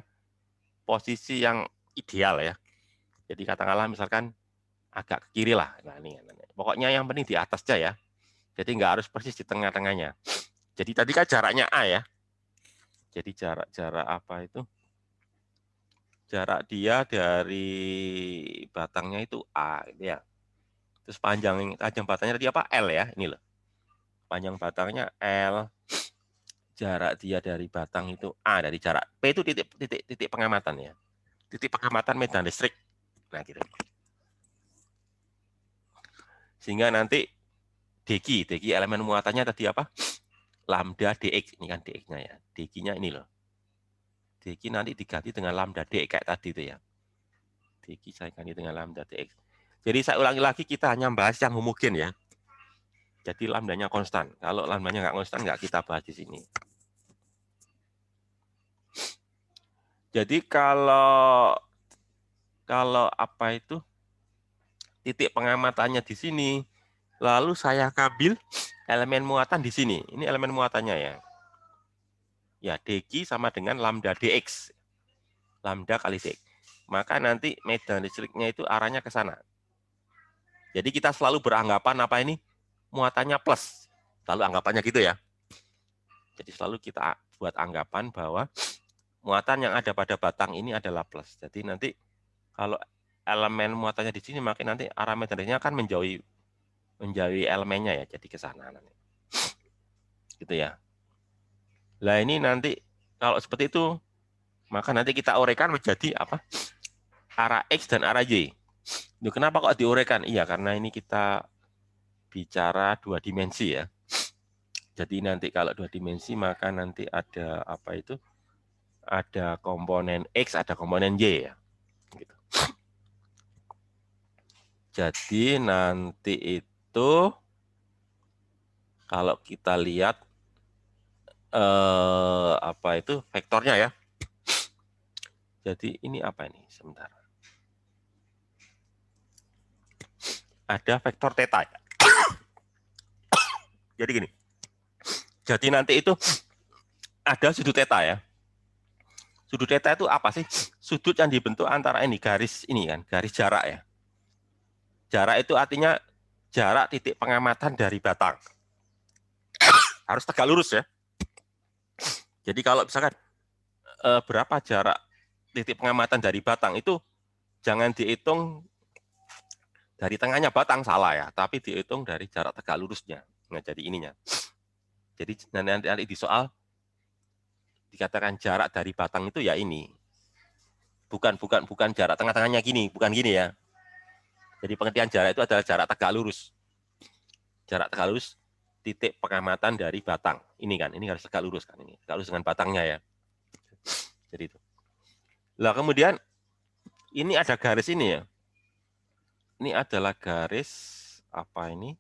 posisi yang ideal ya. Jadi katakanlah misalkan agak ke kiri lah. Nah, ini. Pokoknya yang penting di atas aja ya. Jadi nggak harus persis di tengah-tengahnya. Jadi tadi kan jaraknya A ya. Jadi jarak apa itu? Jarak dia dari batangnya itu A gitu ya. Terus panjang batangnya tadi apa? L ya. Ini loh. Panjang batangnya L. Jarak dia dari batang itu A, dari jarak P itu titik pengamatan ya. Titik pengamatan medan listrik. Nah, gitu. Sehingga nanti dq elemen muatannya tadi apa? Lambda dx, ini kan dx-nya ya. Dq-nya ini loh. Dq nanti diganti dengan lambda dx kayak tadi itu ya. Dq saya ganti dengan lambda dx. Jadi saya ulangi lagi, kita hanya bahas yang homogen ya. Jadi lambdanya konstan. Kalau lambdanya nggak konstan, nggak kita bahas di sini. Jadi kalau apa itu titik pengamatannya di sini, lalu saya ambil elemen muatan di sini. Ini elemen muatannya ya. Ya, dq sama dengan lambda dx. Lambda kali dx. Maka nanti medan listriknya itu arahnya ke sana. Jadi kita selalu beranggapan apa ini? Muatannya plus. Selalu anggapannya gitu ya. Jadi selalu kita buat anggapan bahwa muatan yang ada pada batang ini adalah plus. Jadi nanti kalau elemen muatannya di sini, maka nanti arah medannya akan menjauhi elemennya ya, jadi ke sana nanti. Gitu ya. Nah, ini nanti kalau seperti itu, maka nanti kita uraikan menjadi apa? Arah X dan arah Y. Duh, kenapa kok diuraikan? Iya, karena ini kita bicara 2 dimensi ya. Jadi nanti kalau 2 dimensi, maka nanti ada apa itu? Ada komponen X, ada komponen Y ya. Gitu. Jadi nanti itu kalau kita lihat apa itu vektornya ya. Jadi ini apa ini? Sebentar. Ada vektor theta. Jadi gini. Jadi nanti itu ada sudut theta ya. Sudut theta itu apa sih? Sudut yang dibentuk antara ini garis ini kan, garis jarak ya. Jarak itu artinya jarak titik pengamatan dari batang. Harus tegak lurus ya. Jadi kalau misalkan berapa jarak titik pengamatan dari batang itu jangan dihitung dari tengahnya batang, salah ya, tapi dihitung dari jarak tegak lurusnya. Nah, jadi ininya. Jadi nanti di soal dikatakan jarak dari batang itu ya ini. Bukan jarak tengah-tengahnya gini, bukan gini ya. Jadi pengertian jarak itu adalah jarak tegak lurus. Jarak tegak lurus titik pengamatan dari batang. Ini kan, ini harus tegak lurus kan, ini tegak lurus dengan batangnya ya. Jadi itu. Lah kemudian ini ada garis ini ya. Ini adalah garis apa ini?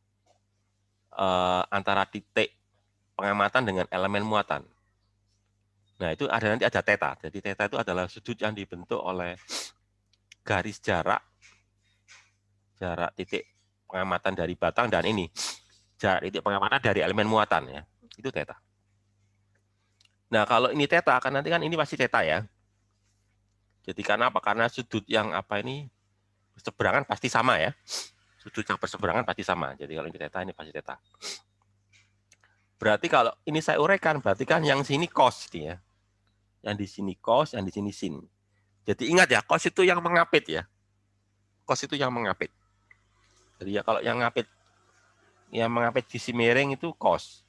Antara titik pengamatan dengan elemen muatan. Nah, itu nanti ada theta. Jadi theta itu adalah sudut yang dibentuk oleh garis jarak titik pengamatan dari batang dan ini jarak titik pengamatan dari elemen muatan ya. Itu theta. Nah, kalau ini theta kan nanti kan ini pasti theta ya. Jadi karena apa? Karena sudut yang apa ini berseberangan pasti sama ya. Sudut yang berseberangan pasti sama. Jadi kalau ini theta, ini pasti theta. Berarti kalau ini saya uraikan, berarti kan yang sini cos ya. Yang di sini cos, yang di sini sin. Jadi ingat ya, cos itu yang mengapit ya. Cos itu yang mengapit. Jadi ya kalau yang mengapit sisi miring itu cos.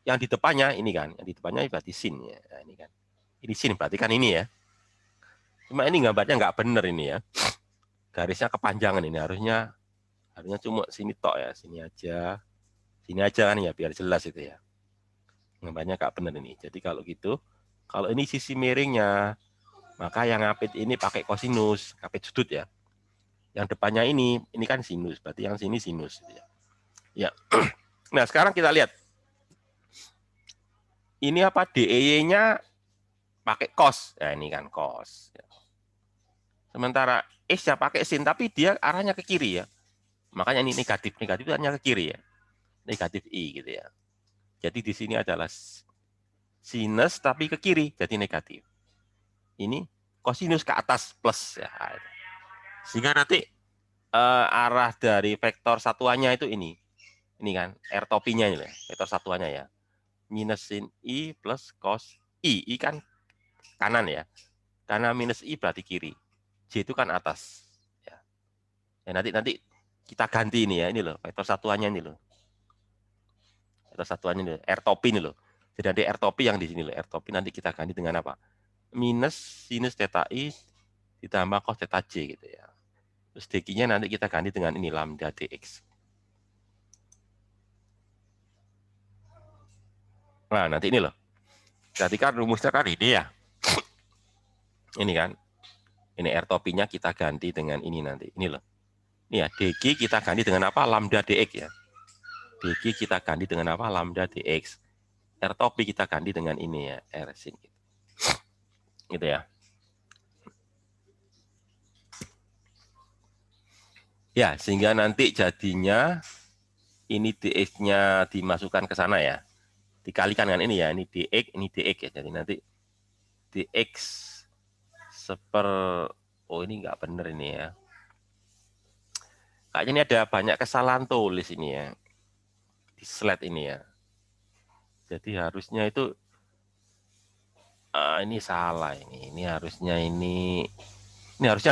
Yang di depannya ini kan, yang di depannya berarti sin ya. Nah, ini kan. Ini sin berarti kan ini ya. Cuma ini gambarnya nggak benar ini ya. Garisnya kepanjangan ini, harusnya cuma sini tok ya, sini aja kan ya biar jelas itu ya. Gambarnya nggak benar ini. Jadi kalau gitu, kalau ini sisi miringnya, maka yang ngapit ini pakai kosinus, ngapit sudut ya. Yang depannya ini kan sinus, berarti yang sini sinus. Ya. Nah sekarang kita lihat, ini apa DEY-nya pakai cos, ya ini kan cos. Sementara X-nya pakai sin, tapi dia arahnya ke kiri ya. Makanya ini negatif itu arahnya ke kiri ya. Negatif I gitu ya. Jadi di sini adalah sinus tapi ke kiri, jadi negatif. Ini kosinus ke atas plus ya. Sehingga nanti arah dari vektor satuannya itu ini. Ini kan R topinya ini ya, vektor satuannya ya. Minus sin I plus cos I. I kan kanan ya. Karena minus I berarti kiri. J itu kan atas. Ya nanti kita ganti ini ya, ini loh, vektor satuannya ini loh. Vektor satuannya ini loh, R topi ini loh. Jadi nanti R topi yang di sini loh, R topi nanti kita ganti dengan apa? Minus sinus theta I ditambah cos theta J gitu ya. Terus dq-nya nanti kita ganti dengan ini lambda dx. Nah, nanti ini loh. Berarti kan rumusnya kan ini ya. Ini kan. Ini R topinya kita ganti dengan ini nanti. Ini loh. Ini ya, DG kita ganti dengan apa? Lambda DX ya. DG kita ganti dengan apa? Lambda DX. R topi kita ganti dengan ini ya. R sin. Gitu ya. Ya, sehingga nanti jadinya ini DX-nya dimasukkan ke sana ya. Dikalikan dengan ini ya. Ini DX ya. Jadi nanti DX oh ini nggak bener ini ya. Kayaknya ini ada banyak kesalahan tulis ini ya. Di slide ini ya. Jadi harusnya itu ini salah ini. Ini harusnya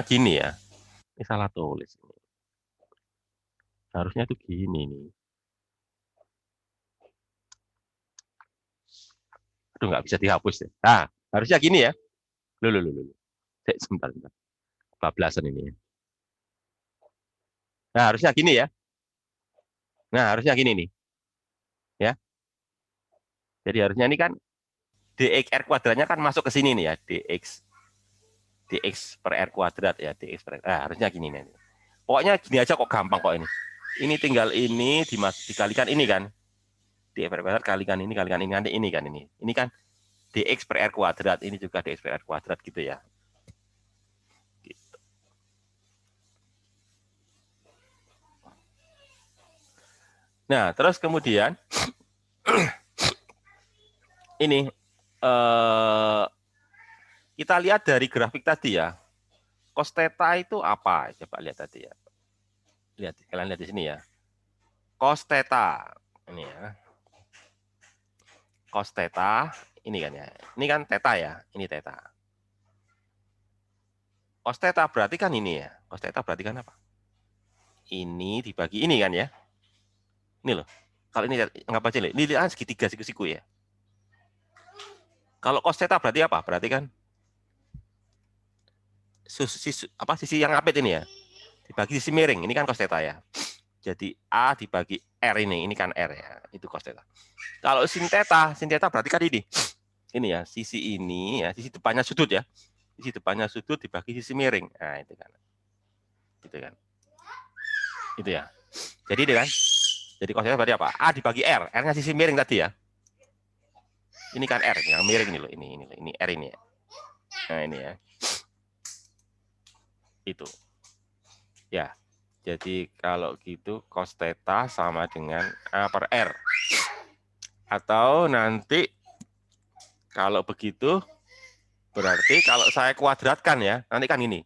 gini ya. Ini salah tulis ini. Harusnya itu gini nih. Aduh, nggak bisa dihapus ya. Nah, harusnya gini ya. Loh. Sebentar. Bablasan ini ya. Nah, harusnya gini ya. Nah, harusnya gini nih. Ya. Jadi harusnya ini kan dx r kuadratnya kan masuk ke sini nih ya. dx per r kuadrat ya. Dx per r. Nah, harusnya gini nih. Pokoknya gini aja kok gampang kok ini. Ini tinggal ini dikalikan ini kan. Dx per r kuadrat kalikan ini nanti ini kan ini. Ini kan dx per r kuadrat. Ini juga dx per r kuadrat gitu ya. Gitu. Nah, terus kemudian ini kita lihat dari grafik tadi ya. Cos theta itu apa? Coba lihat tadi ya. Lihat, kalian lihat di sini ya. Cos theta. Ini ya. Cos theta, ini kan ya. Ini kan theta ya, ini theta. Cos theta berarti kan ini ya. Cos theta berarti kan apa? Ini dibagi ini kan ya. Ini loh. Kalau ini nggak baca ini lihat segitiga siku-siku ya. Kalau cos theta berarti apa? Berarti kan sisi yang apit ini ya. Dibagi sisi miring, ini kan cos theta ya. Jadi A dibagi R ini kan R ya. Itu cos theta. Kalau sin theta berarti kan ini. Ini ya, sisi ini ya, sisi depannya sudut ya. Sisi depannya sudut dibagi sisi miring. Nah, itu kan. Gitu kan. Itu ya. Jadi ini kan. Jadi cos theta berarti apa? A dibagi R. R-nya sisi miring tadi ya. Ini kan R, yang miring ini loh. Ini R ini ya. Nah, ini ya. Itu. Ya. Jadi kalau gitu cos theta sama dengan A per R. Atau nanti kalau begitu berarti kalau saya kuadratkan ya, nanti kan ini.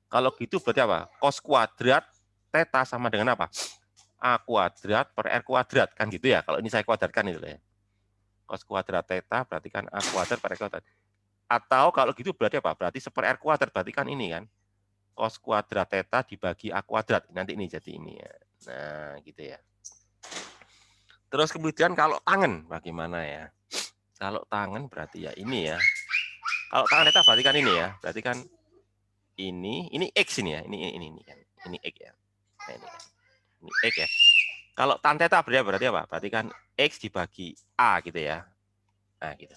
Kalau gitu berarti apa? Cos kuadrat theta sama dengan apa? A kuadrat per R kuadrat. Kan gitu ya. Kalau ini saya kuadratkan itu ya. Cos kuadrat theta berarti kan A kuadrat per R kuadrat. Atau kalau gitu berarti apa? Berarti seper R kuadrat. Berarti kan ini kan. Cos kuadrat theta dibagi A kuadrat. Nanti ini jadi ini ya. Nah, gitu ya. Terus kemudian kalau tangan bagaimana ya? Kalau tangan berarti ya ini ya. Kalau tangan theta berarti kan ini ya. Berarti kan ini X ini ya. Ini kan. Ini X ya. Nah, ini kan. Ini X ya. Kalau tan theta berarti apa? Berarti kan X dibagi A gitu ya. Nah, gitu.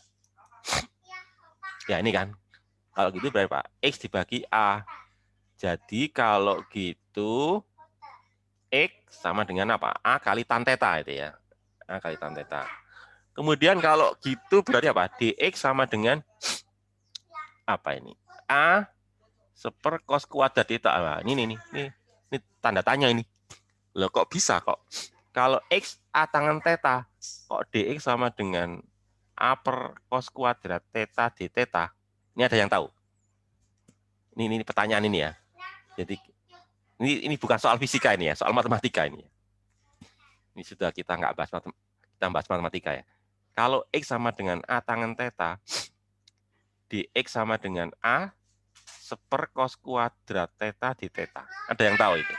Ya, ini kan. Kalau gitu berarti Pak, X dibagi A. Jadi kalau gitu X sama dengan apa? A kali tan theta itu ya. A kali tan theta. Kemudian kalau gitu berarti apa? Dx sama dengan apa ini? A seper cos kuadrat theta. Nah, ini tanda tanya ini. Loh kok bisa kok? Kalau X A tangan theta, kok dx sama dengan A per cos kuadrat theta d theta? Ini ada yang tahu? Ini pertanyaan ini ya. Jadi ini bukan soal fisika ini ya, soal matematika ini. Ini sudah kita nggak bahas kita bahas matematika ya. Kalau X sama dengan A tangan theta, dx sama dengan A seper cos kuadrat theta d theta. Ada yang tahu itu?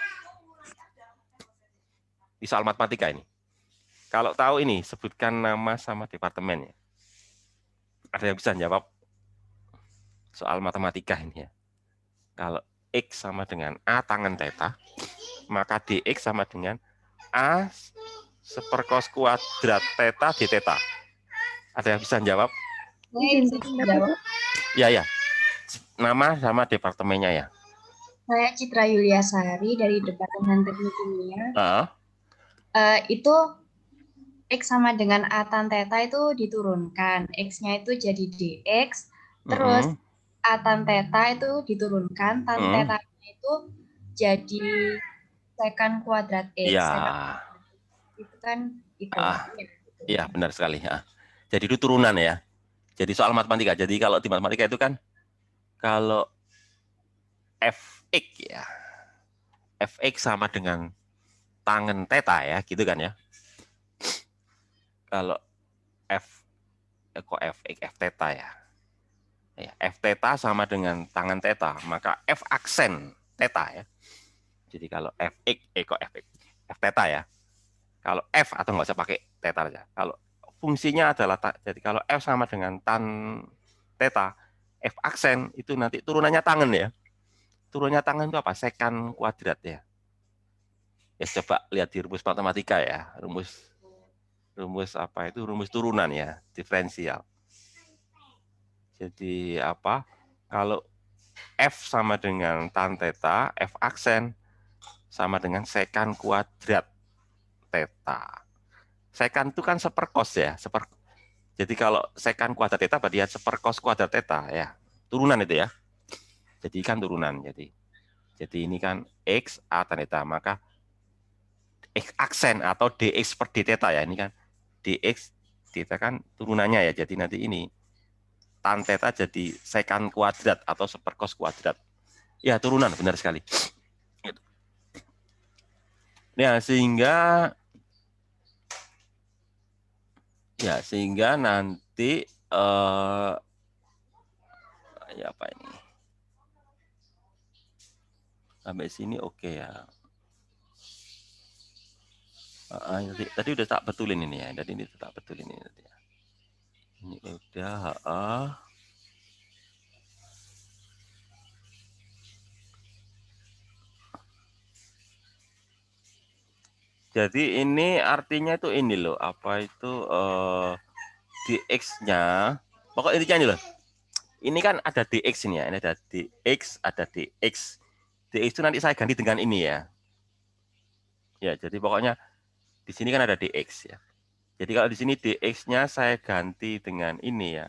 Di soal matematika ini. Kalau tahu ini, sebutkan nama sama departemennya. Ada yang bisa jawab soal matematika ini ya. Kalau X sama dengan A tangan theta, maka dx sama dengan A seper cos kuadrat theta d theta. Ada yang bisa jawab? Jawab. Ya. Nama sama departemennya ya. Saya Citra Yuliasari dari Departemen Teknik Kimia. Itu X sama dengan A tan theta itu diturunkan. X-nya itu jadi DX. Terus A tan theta itu diturunkan. Tan theta-nya itu jadi secant kuadrat X. Iya. Itu kan itu. Iya, benar sekali. Jadi itu turunan ya. Jadi soal matematika. Jadi kalau di matematika itu kan kalau Fx ya. Fx sama dengan tangen theta ya, gitu kan ya. Kalau F theta ya. F theta sama dengan tangen theta, maka F aksen theta ya. Jadi kalau Fx, F theta ya. Kalau F atau nggak usah pakai theta aja. Kalau fungsinya adalah, jadi kalau F sama dengan tan theta, F aksen itu nanti turunannya tangen ya. Turunnya tangen itu apa? Secant kuadrat ya. Ya coba lihat di rumus matematika ya. Rumus apa itu? Rumus turunan ya, diferensial. Jadi apa? Kalau F sama dengan tan theta, F aksen sama dengan secant kuadrat theta. Secant itu kan seperkos ya, jadi kalau secant kuadrat theta berarti ya seperkos kuadrat theta ya. Turunan itu ya. Jadi kan turunan. Jadi ini kan X A tan theta, maka X aksen atau dx per d theta ya. Ini kan dx theta kan turunannya ya. Jadi nanti ini tan theta jadi secant kuadrat atau seperkos kuadrat. Ya, turunan, benar sekali. Ya, sehingga nanti ya apa ini? Sampai sini oke ya. Tadi udah tak betulin ini ya. Tadi ini tak betulin ini tadi ya. Ini udah. Jadi ini artinya itu ini loh, apa itu dx-nya. Pokok intinya ini loh. Ini kan ada dx ini ya, ini ada dx, ada dx. Dx itu nanti saya ganti dengan ini ya. Ya, jadi pokoknya di sini kan ada dx ya. Jadi kalau di sini dx-nya saya ganti dengan ini ya.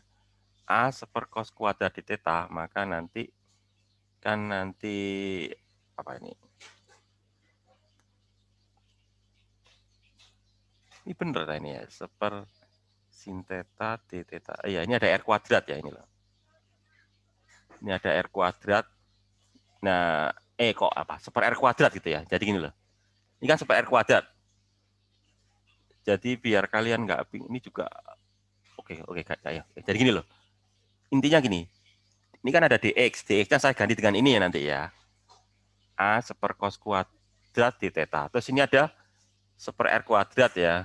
A seperkos kuadrat di theta, maka nanti apa ini? Ini benar ini ya, seper sin theta d theta. Iya, ini ada r kuadrat ya ini loh. Ini ada r kuadrat. Nah, kok apa? Seper r kuadrat gitu ya. Jadi gini loh. Ini kan seper r kuadrat. Jadi biar kalian nggak bingung, ini juga oke ya. Jadi gini loh. Intinya gini. Ini kan ada dx. Dx-nya saya ganti dengan ini ya nanti ya. A seperkos kuadrat d theta. Terus ini ada seper r kuadrat ya.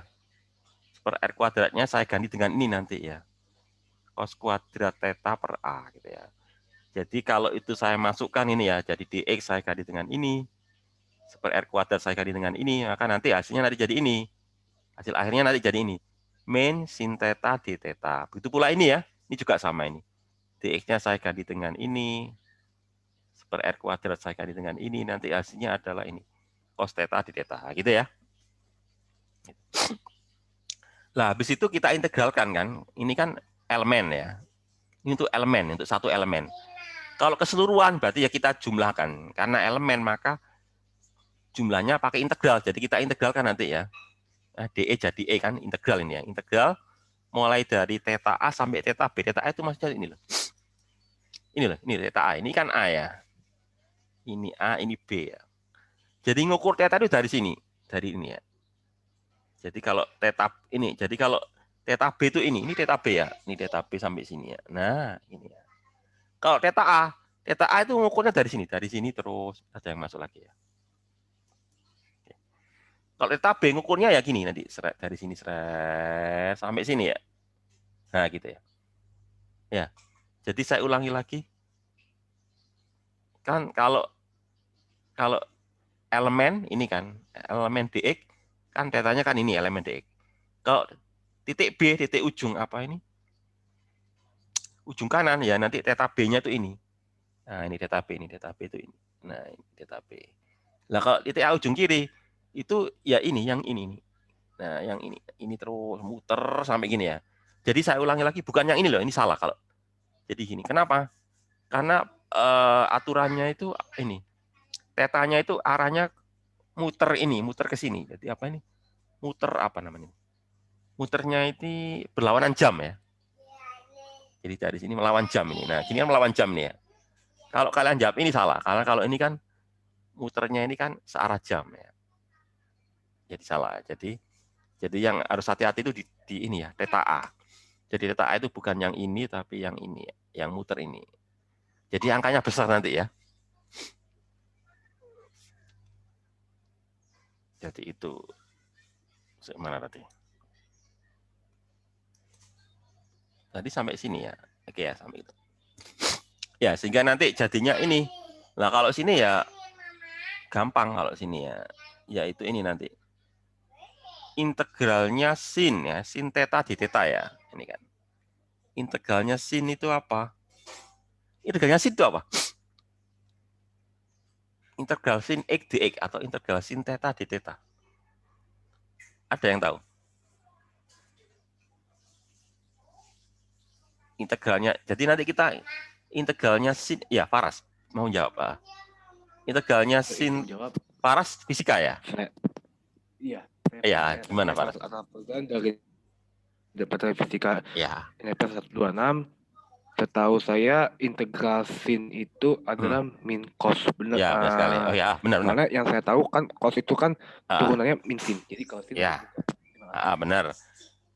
Per r kuadratnya saya ganti dengan ini nanti ya. Cos kuadrat theta per A gitu ya. Jadi kalau itu saya masukkan ini ya, jadi dx saya ganti dengan ini. Per r kuadrat saya ganti dengan ini, maka nanti hasilnya nanti jadi ini. Hasil akhirnya nanti jadi ini. Min sin theta d theta. Begitu pula ini ya. Ini juga sama ini. Dx-nya saya ganti dengan ini. Per r kuadrat saya ganti dengan ini, nanti hasilnya adalah ini. Cos theta d theta. Gitu ya. Nah, habis itu kita integralkan kan. Ini kan elemen ya. Ini untuk elemen, untuk satu elemen. Kalau keseluruhan berarti ya kita jumlahkan. Karena elemen maka jumlahnya pakai integral. Jadi kita integralkan nanti ya. DE jadi E kan, integral ini ya. Integral mulai dari theta A sampai theta B. Theta A itu maksudnya ini loh. Ini loh, ini theta A. Ini kan A ya. Ini A, ini B ya. Jadi ngukur theta itu dari sini. Dari ini ya. Jadi kalau theta ini, jadi kalau theta B itu ini theta B ya. Ini theta B sampai sini ya. Nah, ini ya. Kalau theta A itu ngukurnya dari sini terus ada yang masuk lagi ya. Oke. Kalau theta B ngukurnya ya gini nanti dari sini sampai sini ya. Nah, gitu ya. Ya. Jadi saya ulangi lagi. Kan kalau elemen ini kan, elemen dx kan tetanya kan ini elemen dx. Kalau titik B, titik ujung apa ini? ujung kanan ya nanti theta B-nya itu ini. Nah, ini theta B itu ini. Nah, ini theta B. Lah kalau titik A ujung kiri itu ya ini yang ini nih. Nah, yang ini terus muter sampai gini ya. Jadi saya ulangi lagi, bukan yang ini loh, ini salah kalau. Jadi gini, kenapa? Karena aturannya itu ini. Tetanya itu arahnya muter ke sini. Jadi apa ini? Muter apa namanya? Muternya ini berlawanan jam ya. Jadi dari sini melawan jam ini. Nah, gini kan melawan jam nih ya. Kalau kalian jawab ini salah, karena kalau ini kan muternya ini kan searah jam ya. Jadi salah. Jadi yang harus hati-hati itu di ini ya, theta A. Jadi theta A itu bukan yang ini tapi yang ini, yang muter ini. Jadi angkanya besar nanti ya. Jadi itu mana tadi? Tadi sampai sini ya. Oke ya, sampai itu. Ya, sehingga nanti jadinya ini. Nah, kalau sini ya gampang kalau sini ya. Yaitu ini nanti. Integralnya sin ya, sin theta di theta ya. Ini kan. Integralnya sin itu apa? Integralnya sin itu apa? Integral sin x dx atau integral sin theta di theta. Ada yang tahu? Integralnya. Jadi nanti kita integralnya sin ya, Faras mau jawab. Integralnya sin Faras fisika ya? Iya. Iya, gimana Faras? Dari departemen fisika ya. NPR 126. Setahu saya integral sin itu adalah min cos, benar? Ya, benar sekali. Oh ya, benar. Karena yang saya tahu kan cos itu kan turunannya min sin. Jadi kalau sin ya. Benar.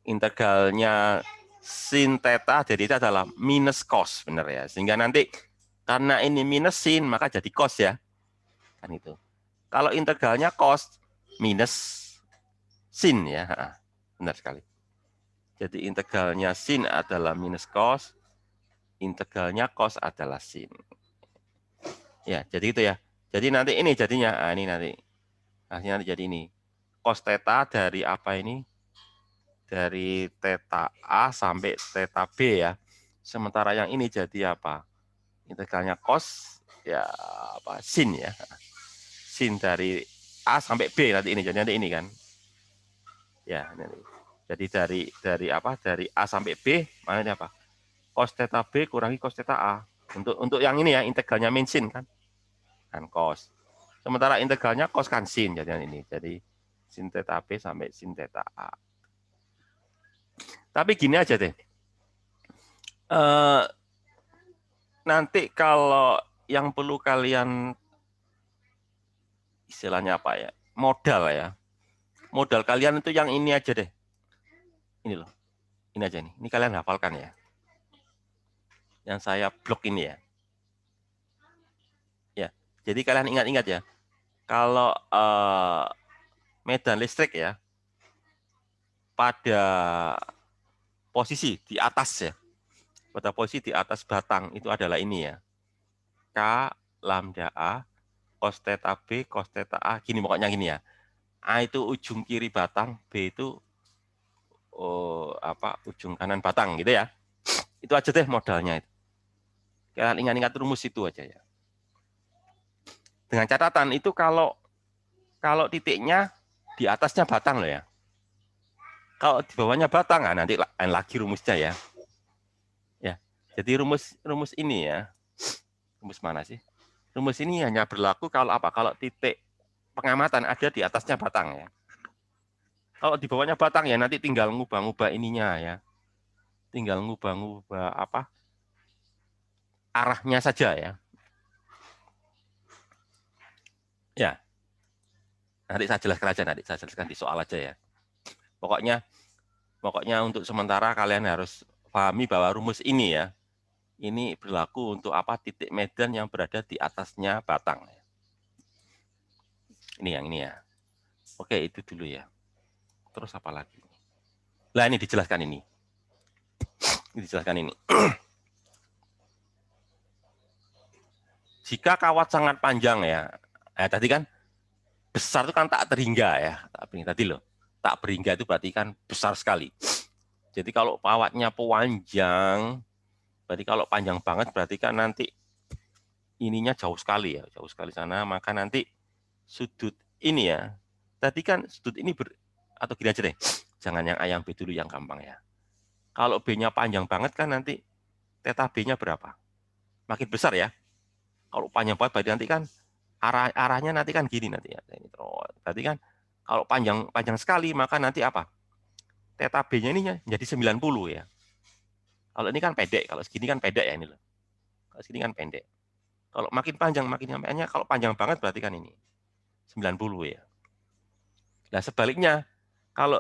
Integralnya sin theta jadi itu adalah minus cos, benar ya. Sehingga nanti karena ini minus sin maka jadi cos ya. Kan itu. Kalau integralnya cos minus sin ya. Benar sekali. Jadi integralnya sin adalah minus cos. Integralnya cos adalah sin. Ya, jadi itu ya. Jadi nanti ini jadinya, ini nanti. Hasilnya nanti jadi ini. Cos theta dari apa ini? Dari theta A sampai theta B ya. Sementara yang ini jadi apa? Integralnya cos, ya apa? Sin ya. Sin dari A sampai B nanti ini. Jadi nanti ini kan. Ya, nanti. Jadi dari apa? Dari A sampai B, mana ini apa? Cos theta B kurangi cos theta A. Untuk yang ini ya, integralnya min sin kan cos. Sementara integralnya cos kan sin. Jadi ini. Jadi sin theta B sampai sin theta A. Tapi gini aja deh. Nanti kalau yang perlu kalian istilahnya apa ya? Modal ya. Modal kalian itu yang ini aja deh. Ini loh. Ini aja nih. Ini kalian hafalkan ya. Yang saya blok ini ya. Ya, jadi kalian ingat-ingat ya. Kalau medan listrik ya, pada posisi di atas ya, pada posisi di atas batang itu adalah ini ya. K lambda A cos theta B cos theta A, gini pokoknya gini ya. A itu ujung kiri batang, B itu ujung kanan batang gitu ya. Itu aja deh modalnya itu. Kalian ingat-ingat rumus itu aja ya. Dengan catatan itu kalau titiknya di atasnya batang loh ya. Kalau di bawahnya batang, nah nanti lain lagi rumusnya ya. Ya. Jadi rumus ini ya. Rumus mana sih? Rumus ini hanya berlaku kalau apa? Kalau titik pengamatan ada di atasnya batang ya. Kalau di bawahnya batang ya nanti tinggal ngubah-ngubah ininya ya. Tinggal ngubah-ngubah apa? Arahnya saja ya. Ya. Nanti saya jelaskan aja, nanti saya jelaskan di soal aja ya. Pokoknya untuk sementara kalian harus pahami bahwa rumus ini ya, ini berlaku untuk apa? Titik medan yang berada di atasnya batang. Ini yang ini ya. Oke, itu dulu ya. Terus apa lagi? Lah ini dijelaskan ini. Ini dijelaskan ini. Jika kawat sangat panjang ya, tadi kan besar itu kan tak terhingga ya. Tapi tadi loh, tak berhingga itu berarti kan besar sekali. Jadi kalau kawatnya panjang, Berarti kalau panjang banget berarti kan nanti ininya jauh sekali ya, jauh sekali sana, maka nanti sudut ini ya. Tadi kan sudut ini atau gini aja deh. Jangan yang A yang B dulu yang gampang ya. Kalau B-nya panjang banget kan nanti theta B-nya berapa? Makin besar ya. Kalau panjang banget berarti nanti kan arahnya nanti kan gini nanti ya. Berarti kan kalau panjang sekali maka nanti apa? Theta B-nya ini jadi 90 ya. Kalau ini kan pendek, kalau segini kan pendek ya ini loh. Kalau segini kan pendek. Kalau makin panjang makin nyampainya, kalau panjang banget berarti kan ini 90 ya. Nah, sebaliknya kalau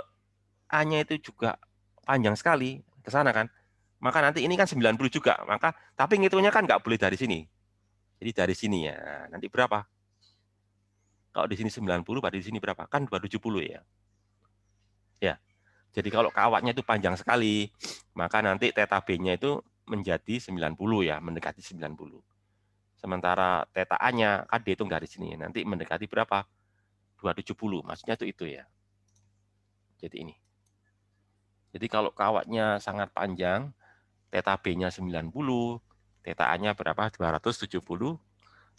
A-nya itu juga panjang sekali ke sana kan, maka nanti ini kan 90 juga. Maka tapi ngitungnya kan nggak boleh dari sini. Jadi dari sini ya. Nanti berapa? Kalau di sini 90 berarti di sini berapa? Kan 270 ya. Ya. Jadi kalau kawatnya itu panjang sekali, maka nanti theta B-nya itu menjadi 90 ya, mendekati 90. Sementara theta A-nya kan dihitung dari sini, nanti mendekati berapa? 270. Maksudnya itu ya. Jadi ini. Jadi kalau kawatnya sangat panjang, theta B-nya 90, theta A-nya berapa? 270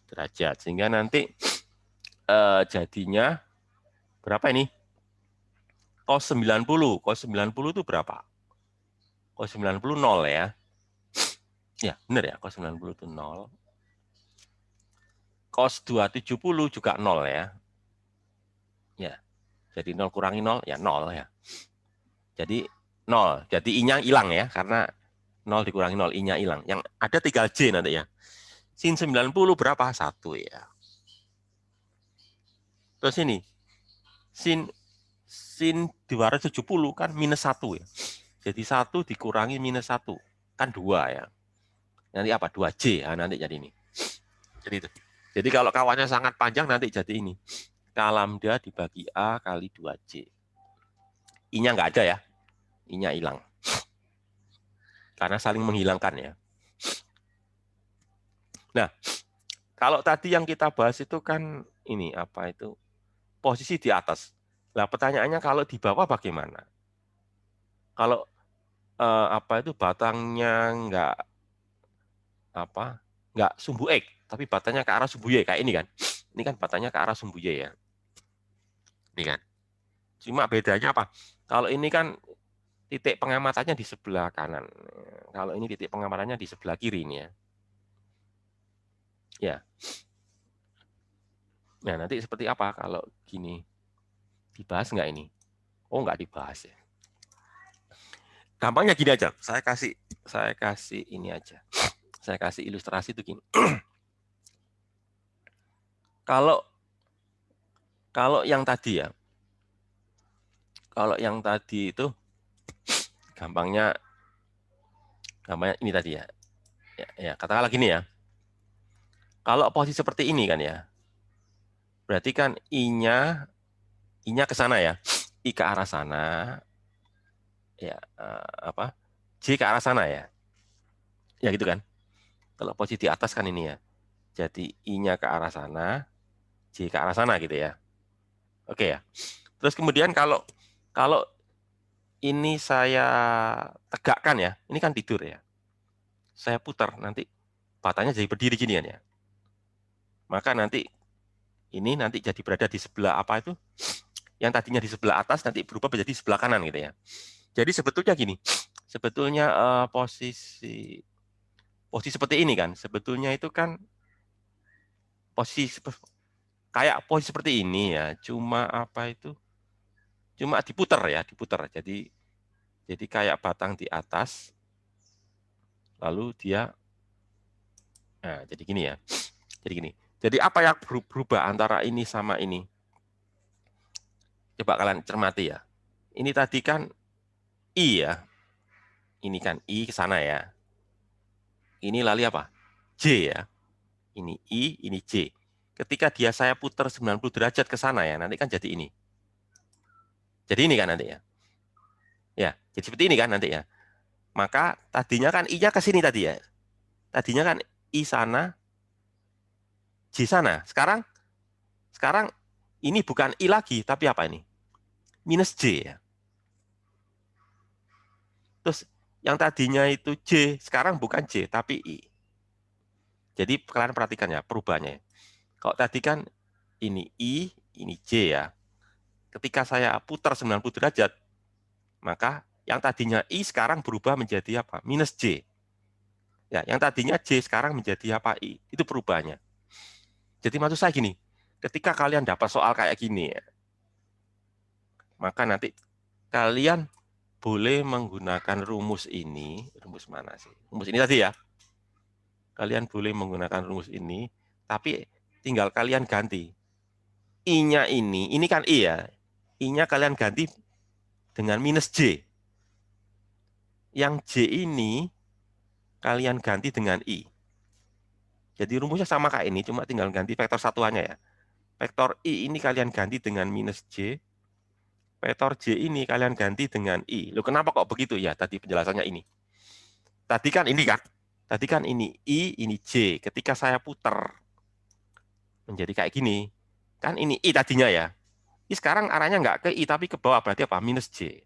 derajat. Sehingga nanti jadinya berapa ini? Cos 90. Cos 90 itu berapa? Cos 90 0 ya. Ya, benar ya. Cos 90 itu 0. Cos 270 juga 0 ya. Ya. Jadi 0 kurangi 0, ya 0 ya. Jadi 0. Jadi I-nya hilang ya, karena 0 dikurangi 0, I-nya hilang. Yang ada tinggal J nanti ya. Sin 90 berapa? 1 ya. Terus ini, sin 270 kan minus 1 ya. Jadi 1 dikurangi minus 1, kan 2 ya. Nanti apa? 2J, nah, nanti jadi ini. Jadi itu. Jadi kalau kawannya sangat panjang nanti jadi ini. K lambda dibagi A kali 2J. I-nya nggak ada ya. I-nya hilang. Karena saling menghilangkan ya. Nah, kalau tadi yang kita bahas itu kan ini apa itu? Posisi di atas. Nah, pertanyaannya kalau di bawah bagaimana? Kalau apa itu batangnya nggak sumbu X, tapi batangnya ke arah sumbu Y kayak ini kan? Ini kan batangnya ke arah sumbu Y ya. Ini kan. Cuma bedanya apa? Kalau ini kan titik pengamatannya di sebelah kanan. Kalau ini titik pengamatannya di sebelah kiri ini ya. Ya. Nah, nanti seperti apa kalau gini? Dibahas nggak ini? Oh, nggak dibahas ya. Gampangnya gini aja. Saya kasih ini aja. Saya kasih ilustrasi itu gini. Kalau yang tadi ya. Kalau yang tadi itu gampangnya ini tadi ya. Ya, katakanlah gini ya. Kalau posisi seperti ini kan ya. Berarti kan I-nya ke sana ya. I ke arah sana. Ya, J ke arah sana ya. Ya gitu kan. Kalau posisi di atas kan ini ya. Jadi I-nya ke arah sana, J ke arah sana gitu ya. Oke ya. Terus kemudian kalau ini saya tegakkan ya, ini kan tidur ya. Saya putar nanti batangnya jadi berdiri gini kan ya. Maka nanti ini nanti jadi berada di sebelah apa itu? Yang tadinya di sebelah atas nanti berubah menjadi sebelah kanan gitu ya. Jadi sebetulnya gini, sebetulnya posisi seperti ini kan, sebetulnya itu kan posisi seperti ini ya, cuma diputar ya, diputar. Jadi kayak batang di atas, lalu dia, nah jadi gini ya, jadi gini. Jadi apa yang berubah antara ini sama ini? Coba kalian cermati ya. Ini tadi kan I ya, ini kan I ke sana ya. Ini lalu apa? J ya. Ini I, ini J. Ketika saya putar 90 derajat ke sana ya, nanti kan jadi ini. Jadi ini kan nanti ya. Ya, jadi seperti ini kan nanti ya. Maka tadinya kan I-nya ke sini tadi ya. Tadinya kan I sana, J sana. Sekarang ini bukan I lagi, tapi apa ini? Minus J ya. Terus Yang tadinya itu J, sekarang bukan J, tapi I. Jadi kalian perhatikan ya perubahannya. Kalau tadi kan ini I, ini J ya. Ketika saya putar 90 derajat, maka yang tadinya I sekarang berubah menjadi apa? Minus J. Ya, yang tadinya J sekarang menjadi apa? I. Itu perubahannya. Jadi maksud saya gini, ketika kalian dapat soal kayak gini ya, maka nanti kalian boleh menggunakan rumus ini. Rumus mana sih? Rumus ini tadi ya. Kalian boleh menggunakan rumus ini, tapi tinggal kalian ganti. I-nya ini kan I ya. I-nya kalian ganti dengan minus J. Yang J ini kalian ganti dengan I. Jadi rumusnya sama kayak ini, cuma tinggal ganti vektor satuannya ya. Vektor I ini kalian ganti dengan minus J. Vektor J ini kalian ganti dengan I. Loh, kenapa kok begitu? Ya, tadi penjelasannya ini. Tadi kan ini kan. Tadi kan ini I, ini J. Ketika saya putar menjadi kayak gini, kan ini I tadinya ya. Ini sekarang arahnya nggak ke I, tapi ke bawah. Berarti apa? Minus J.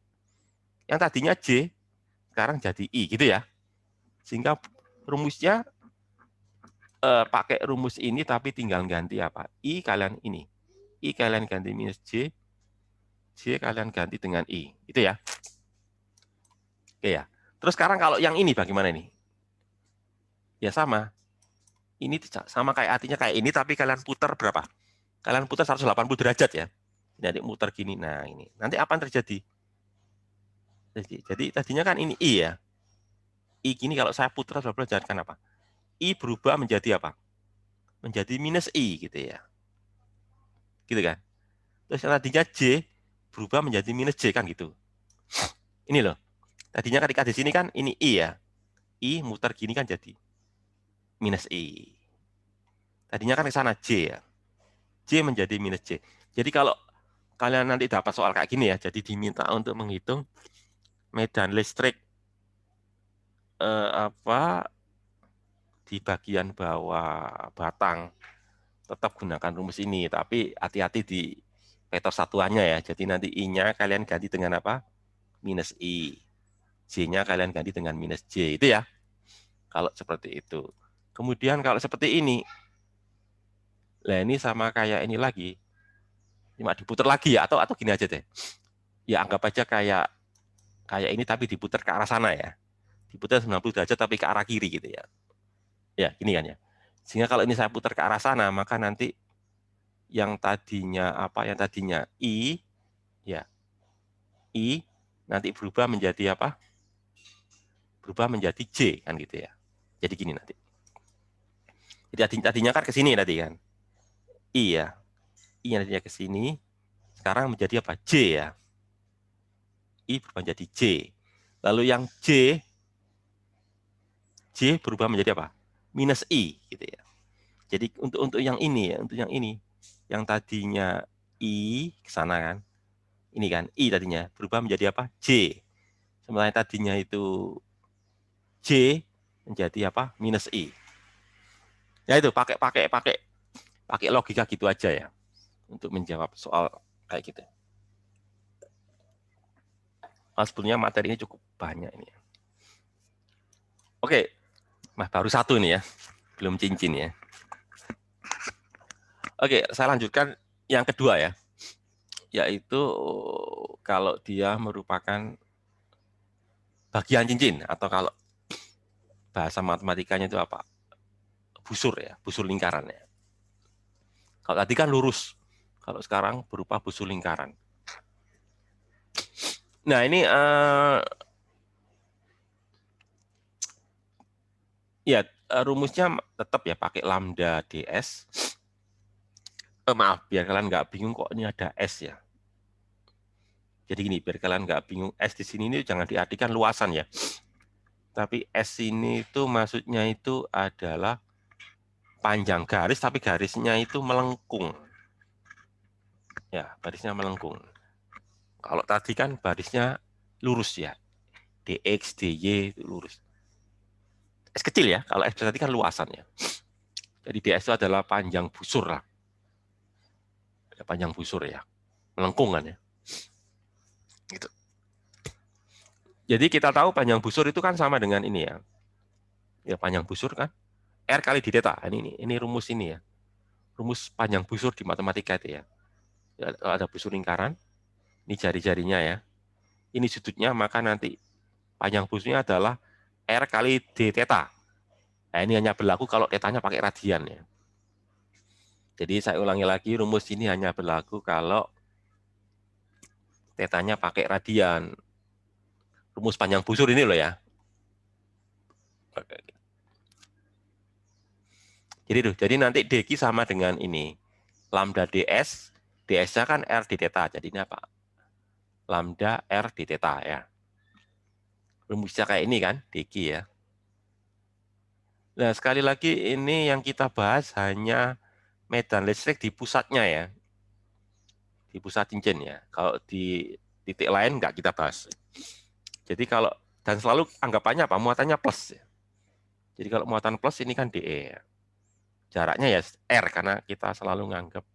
Yang tadinya J, sekarang jadi I, gitu ya. Sehingga rumusnya pakai rumus ini, tapi tinggal ganti apa? I kalian ini. I kalian ganti minus J. J kalian ganti dengan I. Itu ya. Oke ya. Terus sekarang kalau yang ini bagaimana ini? Ya sama. Ini sama kayak artinya kayak ini, tapi kalian putar berapa? Kalian putar 180 derajat ya. Jadi muter gini. Nah, ini. Nanti apa yang terjadi? Jadi tadinya kan ini I ya. I gini kalau saya putar 180 derajat kan apa? I berubah menjadi apa? Menjadi minus I gitu ya. Gitu kan? Terus yang tadinya J berubah menjadi minus J kan gitu. Ini loh. Tadinya ketika di sini kan ini I ya. I muter gini kan jadi minus I. Tadinya kan ke sana J ya. J menjadi minus J. Jadi kalau kalian nanti dapat soal kayak gini ya, jadi diminta untuk menghitung medan listrik di bagian bawah batang, tetap gunakan rumus ini, tapi hati-hati di vektor satuannya ya. Jadi nanti I-nya kalian ganti dengan apa? Minus I. J-nya kalian ganti dengan minus J. Itu ya. Kalau seperti itu. Kemudian kalau seperti ini, lah ini sama kayak ini lagi. Cuma diputar lagi ya, atau gini aja deh. Ya anggap aja kayak ini tapi diputar ke arah sana ya. Diputar 90 derajat tapi ke arah kiri gitu ya. Ya, gini kan ya. Sehingga kalau ini saya putar ke arah sana, maka nanti yang tadinya apa? Yang tadinya I ya. I nanti berubah menjadi apa? Berubah menjadi J kan gitu ya. Jadi gini nanti. Jadi tadinya kan ke sini tadi kan. I ya. I yang tadinya ke sini sekarang menjadi apa? J ya. I berubah menjadi J. Lalu yang J berubah menjadi apa? Minus I gitu ya. Jadi untuk yang ini ya, untuk yang ini, yang tadinya I ke sana kan. Ini kan I tadinya berubah menjadi apa? J. Sementara tadinya itu J menjadi apa? Minus I. Ya itu pakai logika gitu aja ya untuk menjawab soal kayak gitu. Sebetulnya materi ini cukup banyak ini. Oke, baru satu nih ya, belum cincin ya. Oke, saya lanjutkan yang kedua ya, yaitu kalau dia merupakan bagian cincin atau kalau bahasa matematikanya itu apa? Busur ya, busur lingkaran ya. Kalau tadi kan lurus, kalau sekarang berupa busur lingkaran. Nah ini ya rumusnya tetap ya pakai lambda ds. Maaf, biar kalian nggak bingung kok ini ada S ya. Jadi gini, biar kalian nggak bingung, S di sini ini jangan diartikan luasan ya. Tapi S ini itu maksudnya itu adalah panjang garis, tapi garisnya itu melengkung. Ya, barisnya melengkung. Kalau tadi kan barisnya lurus ya. DX, DY itu lurus. S kecil ya, kalau S tadi kan luasan ya. Jadi DS itu adalah panjang busur lah. Panjang busur ya. Melengkung kan ya. Gitu. Jadi kita tahu panjang busur itu kan sama dengan ini ya. Ya panjang busur kan R kali D theta. Ini rumus ini ya. Rumus panjang busur di matematika itu ya. Kalau ada busur lingkaran, ini jari-jarinya ya. Ini sudutnya, maka nanti panjang busurnya adalah R kali D theta. Nah, ini hanya berlaku kalau tetanya pakai radian ya. Jadi saya ulangi lagi, rumus ini hanya berlaku kalau tetanya pakai radian. Rumus panjang busur ini loh ya. Jadi nanti dq sama dengan ini. Lambda ds, ds-nya kan R d theta. Jadi ini apa? Lambda R d theta ya. Rumusnya kayak ini kan, dq ya. Nah, sekali lagi ini yang kita bahas hanya medan listrik di pusatnya ya. Di pusat cincin ya. Kalau di titik lain nggak kita bahas. Jadi kalau, dan selalu anggapannya apa? Muatannya plus. Jadi kalau muatan plus ini kan DE. Jaraknya ya R, karena kita selalu nganggap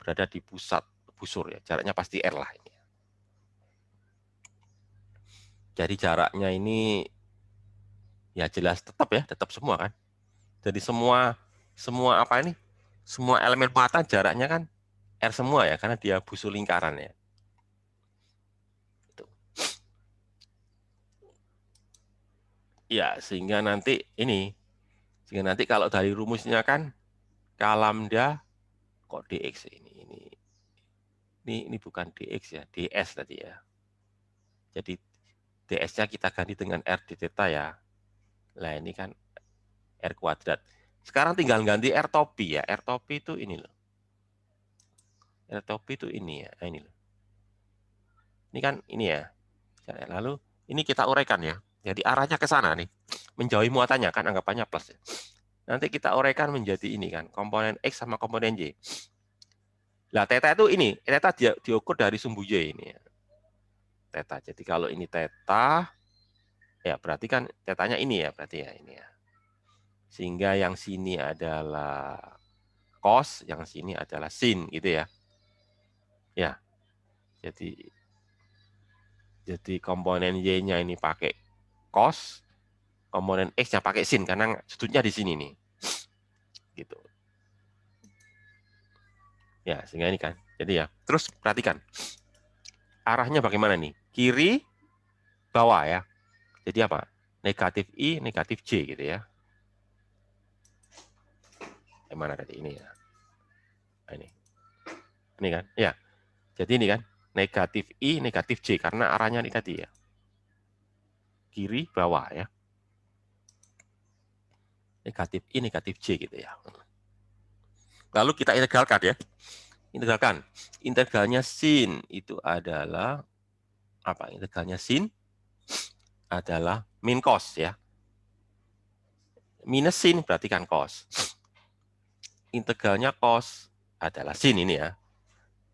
berada di pusat busur ya. Jaraknya pasti R lah ini. Jadi jaraknya ini ya jelas tetap ya, tetap semua kan. Jadi semua apa ini? Semua elemen muatan jaraknya kan R semua ya, karena dia busur lingkaran ya. Ya, sehingga nanti kalau dari rumusnya kan K lambda kok dx ini bukan dx ya, ds tadi ya. Jadi ds-nya kita ganti dengan R d theta ya. Nah, ini kan R kuadrat. Sekarang tinggal ganti R topi ya. R topi itu ini loh. R topi itu ini ya, ini loh. Ini kan ini ya. Lalu ini kita uraikan ya. Jadi arahnya ke sana nih, menjauhi muatannya kan anggapannya plus. Nanti kita uraikan menjadi ini kan, komponen X sama komponen Y. Nah, theta itu ini, theta diukur dari sumbu Y ini ya. Theta. Jadi kalau ini theta, ya berarti kan tetanya ini ya, berarti ya ini ya. Sehingga yang sini adalah cos, yang sini adalah sin gitu ya. Ya. Jadi komponen Y-nya ini pakai cos, komponen X-nya pakai sin, karena sudutnya di sini nih. Gitu. Ya, sehingga ini kan. Jadi ya, terus perhatikan. Arahnya bagaimana nih? Kiri, bawah ya. Jadi apa? Negatif I, negatif J gitu ya. Yang mana tadi? Ini ya. Nah, ini kan? Ya. Jadi ini kan. Negatif I, negatif J. Karena arahnya ini tadi ya. Kiri, bawah ya. Negatif I, negatif J gitu ya. Lalu kita integralkan ya. Integralkan. Integralnya sin itu adalah apa? Integralnya sin adalah min cos ya. Minus sin berarti kan cos. Integralnya cos adalah sin ini ya.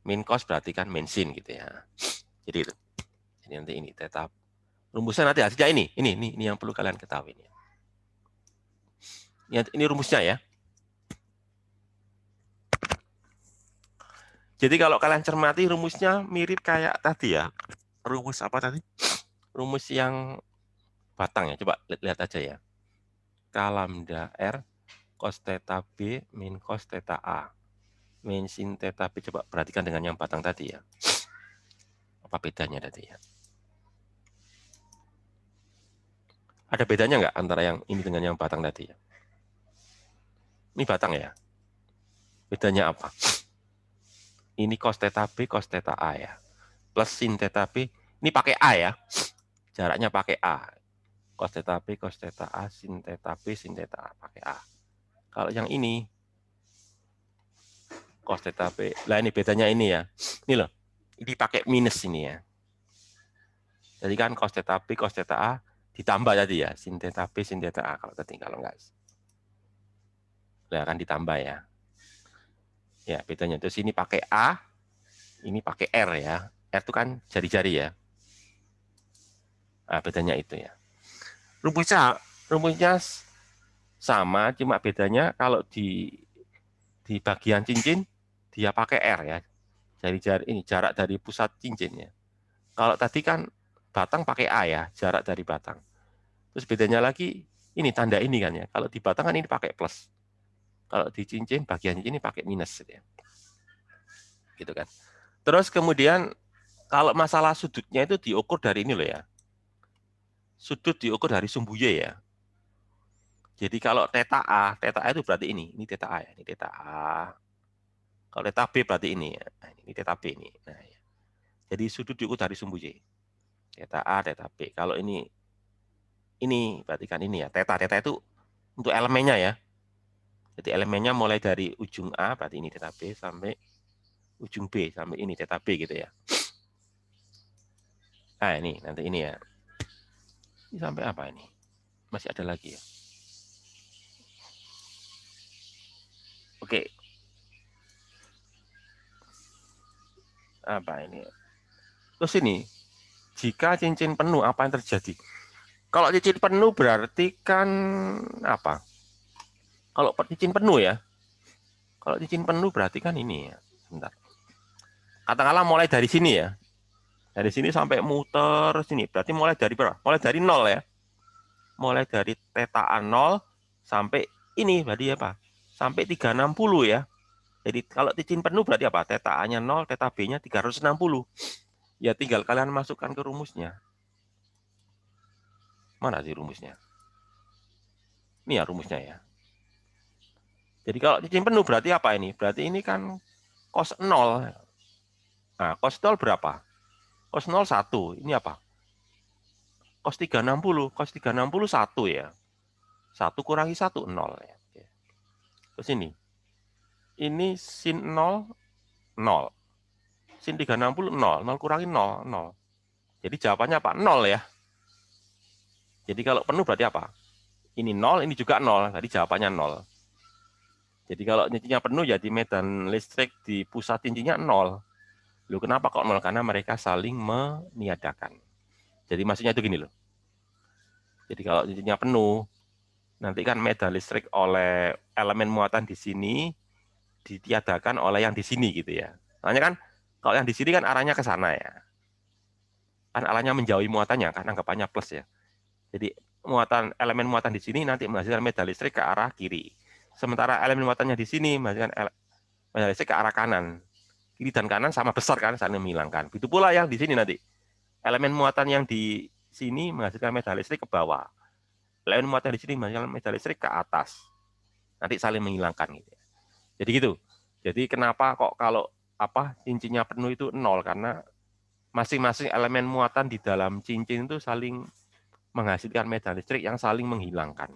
Min cos berarti kan min sin gitu ya. Jadi itu. Jadi nanti ini tetap rumusnya nanti hasilnya ini yang perlu kalian ketahui ini. Ini rumusnya ya. Jadi kalau kalian cermati rumusnya mirip kayak tadi ya. Rumus apa tadi? Rumus yang batang ya. Coba lihat aja ya. K lambda R cos theta B min cos theta A. Min sin theta B. Coba perhatikan dengan yang batang tadi ya. Apa bedanya tadi ya? Ada bedanya nggak antara yang ini dengan yang batang tadi ya? Ini batang ya. Bedanya apa? Ini cos theta B, cos theta A ya. Plus sin theta B. Ini pakai A ya. Jaraknya pakai A. Cos theta B, cos theta A, sin theta B, sin theta A. Pakai A. Kalau yang ini, cos theta B. Lah ini bedanya ini ya. Ini loh. Ini pakai minus ini ya. Jadi kan cos theta B, cos theta A ditambah tadi ya. Sin theta B, sin theta A. Kalau enggak. Nah, akan ditambah ya. Ya, bedanya itu sini pakai A, ini pakai R ya. R itu kan jari-jari ya. Nah, bedanya itu ya. Rumusnya sama, cuma bedanya kalau di bagian cincin dia pakai R ya. Jari-jari ini jarak dari pusat cincinnya. Kalau tadi kan batang pakai A ya, jarak dari batang. Terus bedanya lagi, ini tanda ini kan ya. Kalau di batang kan ini pakai plus. Kalau di cincin, bagian cincin ini pakai minus. Gitu kan. Terus kemudian, kalau masalah sudutnya itu diukur dari ini loh ya. Sudut diukur dari sumbu Y ya. Jadi kalau theta A itu berarti ini theta A ya, ini theta A. Kalau theta B berarti ini ya. Nah, ini theta B ini. Nah, ya. Jadi sudut diukur dari sumbu Y. Theta A, theta B. Kalau ini berarti kan ini ya. Theta itu untuk elemennya ya. Jadi elemennya mulai dari ujung A berarti ini theta B sampai ujung B sampai ini theta B gitu ya. Nah, ini nanti ini ya. Ini sampai apa ini? Masih ada lagi ya. Oke. Apa ini? Terus ini, jika cincin penuh, apa yang terjadi? Kalau cincin penuh berarti kan apa? Kalau cincin penuh ya. Kalau cincin penuh berarti kan ini ya. Bentar. Katakanlah mulai dari sini ya. Dari sini sampai muter sini. Berarti mulai dari berapa? Mulai dari 0 ya. Mulai dari theta A 0 sampai ini berarti apa? Sampai 360 ya. Jadi kalau cincin penuh berarti apa? Theta A-nya 0, theta B-nya 360. Ya tinggal kalian masukkan ke rumusnya. Mana sih rumusnya? Ini ya rumusnya ya. Jadi kalau cincin penuh berarti apa ini? Berarti ini kan cos 0. Nah, cos 0 berapa? Cos 0 1. Ini apa? Cos 360. Cos 360 1 ya. 1 kurangi 1, 0 ya. Terus ini. Ini sin 0, 0. Sin 360, 0. 0 kurangi 0, 0. Jadi jawabannya apa? 0 ya. Jadi kalau penuh berarti apa? Ini 0, ini juga 0. Tadi jawabannya 0. Jadi kalau cincinnya penuh, jadi medan listrik di pusat cincinnya 0. Loh, kenapa kok 0? Karena mereka saling meniadakan. Jadi maksudnya itu gini loh. Jadi kalau cincinnya penuh, nanti kan medan listrik oleh elemen muatan di sini ditiadakan oleh yang di sini gitu ya. Makanya kan kalau yang di sini kan arahnya ke sana ya. Kan arahnya menjauhi muatannya kan anggapannya plus ya. Jadi elemen muatan di sini nanti menghasilkan medan listrik ke arah kiri. Sementara elemen muatannya di sini menghasilkan medan listrik ke arah kanan. Kiri dan kanan sama besar kan saling menghilangkan. Begitu pula yang di sini nanti. Elemen muatan yang di sini menghasilkan medan listrik ke bawah. Elemen muatan di sini menghasilkan medan listrik ke atas. Nanti saling menghilangkan gitu. Jadi gitu. Jadi kenapa kok kalau cincinnya penuh itu 0? Karena masing-masing elemen muatan di dalam cincin itu saling menghasilkan medan listrik yang saling menghilangkan.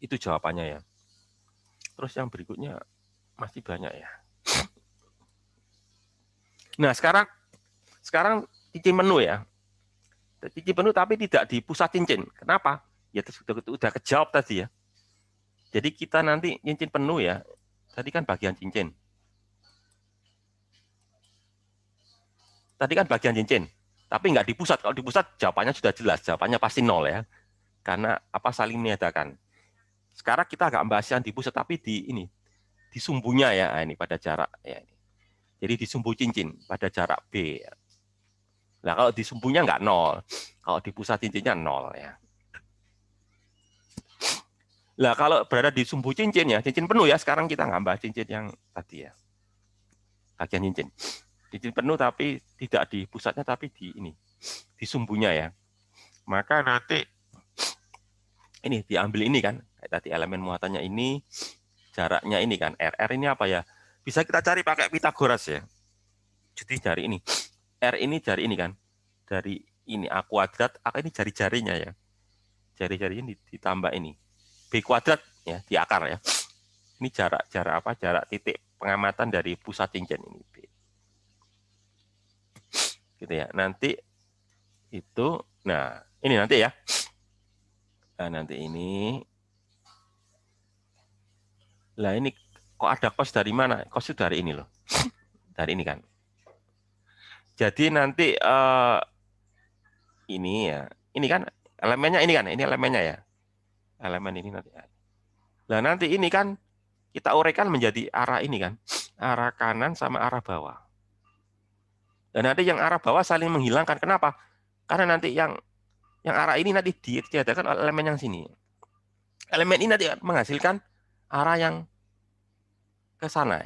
Itu jawabannya ya. Terus yang berikutnya masih banyak ya. Nah, sekarang cincin penuh ya. Cincin penuh tapi tidak di pusat cincin. Kenapa? Ya sudah kejawab tadi ya. Jadi kita nanti cincin penuh ya. Tadi kan bagian cincin. Tadi kan bagian cincin. Tapi nggak di pusat. Kalau di pusat jawabannya sudah jelas. Jawabannya pasti 0 ya. Karena saling meniadakan. Sekarang kita agak membahas yang di pusat tapi di sumbunya ya. Ini pada jarak ya. Jadi di sumbu cincin pada jarak B. Ya. Nah kalau di sumbunya nggak 0. Kalau di pusat cincinnya 0 ya. Nah, kalau berada di sumbu cincin ya, cincin penuh ya, sekarang kita nggak bahas cincin yang tadi ya. Bagian cincin. Cincin penuh tapi tidak di pusatnya, tapi di sumbunya ya. Maka nanti, ini diambil ini kan, kayak tadi elemen muatannya ini, jaraknya ini kan, RR ini apa ya? Bisa kita cari pakai Pitagoras ya. Jadi dari ini, R ini dari ini kan, dari ini A kuadrat, A ini jari-jarinya ya. Jari-jarinya ditambah ini. B kuadrat ya di akar ya. Ini jarak titik pengamatan dari pusat cincin ini B. Gitu ya. Nanti itu ini nanti ya. Nah, nanti ini. Lah ini kok ada cos dari mana? Cos itu dari ini loh. Dari ini kan. Jadi nanti ini ya. Ini kan elemennya ini kan, ini elemennya ya. Elemen ini nanti. Nah, nanti ini kan kita uraikan menjadi arah ini kan. Arah kanan sama arah bawah. Dan nanti yang arah bawah saling menghilangkan. Kenapa? Karena nanti yang arah ini nanti ditiadakan oleh elemen yang sini. Elemen ini nanti menghasilkan arah yang ke sana.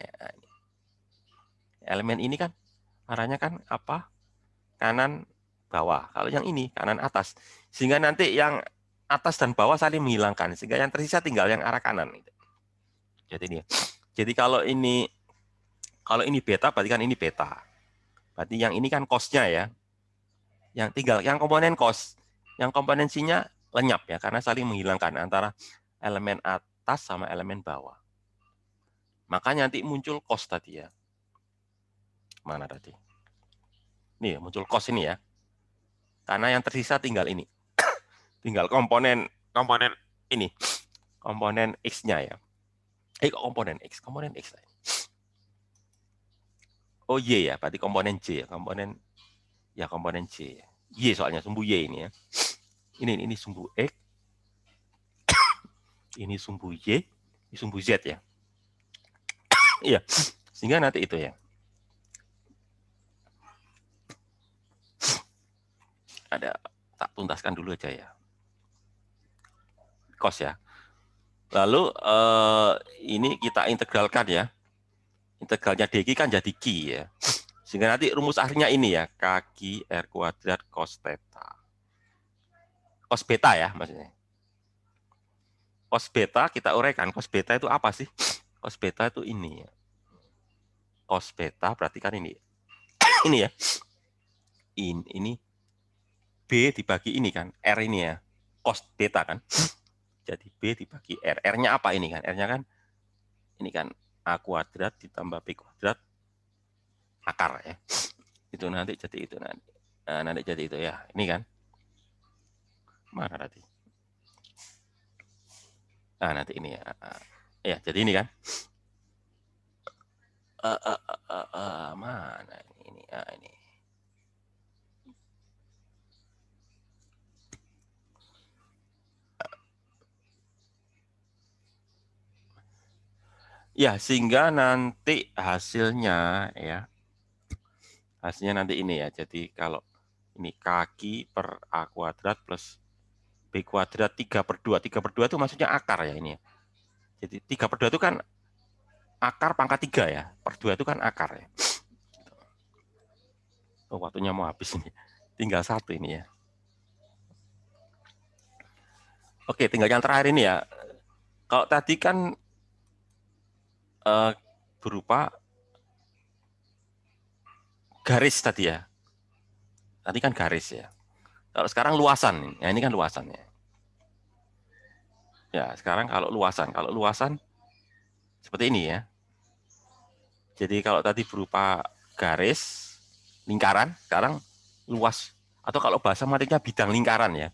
Elemen ini kan arahnya kan apa? Kanan bawah. Kalau yang ini kanan atas. Sehingga nanti yang atas dan bawah saling menghilangkan. Sehingga yang tersisa tinggal yang arah kanan. Jadi ini. Jadi kalau ini beta, berarti kan ini beta. Berarti yang ini kan cos-nya ya. Yang tinggal yang komponen cos. Yang komponensinya lenyap ya, karena saling menghilangkan antara elemen atas sama elemen bawah. Makanya nanti muncul cos tadi ya. Mana tadi? Nih, muncul cos ini ya. Karena yang tersisa tinggal ini. Tinggal komponen ini. Komponen X-nya ya. Komponen X. Oh, Y ya, berarti komponen J ya. Komponen J. Y soalnya, sumbu Y ini ya. Ini sumbu X. Ini sumbu Y. Ini sumbu Z ya. Iya, sehingga nanti itu ya. Tak tuntaskan dulu aja ya. Cos ya. Lalu ini kita integralkan ya. Integralnya dq kan jadi Q ya. Sehingga nanti rumus akhirnya ini ya. Kaki R kuadrat cos theta. Cos beta ya maksudnya. Cos beta kita uraikan. Cos beta itu apa sih? Cos beta itu ini ya. Cos beta berarti kan ini. Ini ya. Ini B dibagi ini kan. R ini ya. Cos beta kan. Jadi B dibagi R. R-nya apa ini kan? R-nya kan ini kan A kuadrat ditambah B kuadrat akar ya. Itu nanti jadi itu nanti. Nah, nanti jadi itu ya. Ini kan. Mana tadi? Nah, nanti ini ya. Ya, jadi ini kan. Mana ini? Ini. Ya, sehingga nanti hasilnya ya. Hasilnya nanti ini ya. Jadi kalau ini kaki per A kuadrat plus B kuadrat 3/2. 3/2 itu maksudnya akar ya ini. Jadi 3/2 itu kan akar pangkat 3 ya. Per 2 itu kan akar ya. Oh, waktunya mau habis ini. Tinggal 1 ini ya. Oke, tinggal yang terakhir ini ya. Kalau tadi kan berupa garis tadi ya. Tadi kan garis ya. Kalau sekarang luasan, ya ini kan luasannya. Ya, sekarang kalau luasan seperti ini ya. Jadi kalau tadi berupa garis, lingkaran, sekarang luas. Atau kalau bahasa matematikanya bidang lingkaran ya.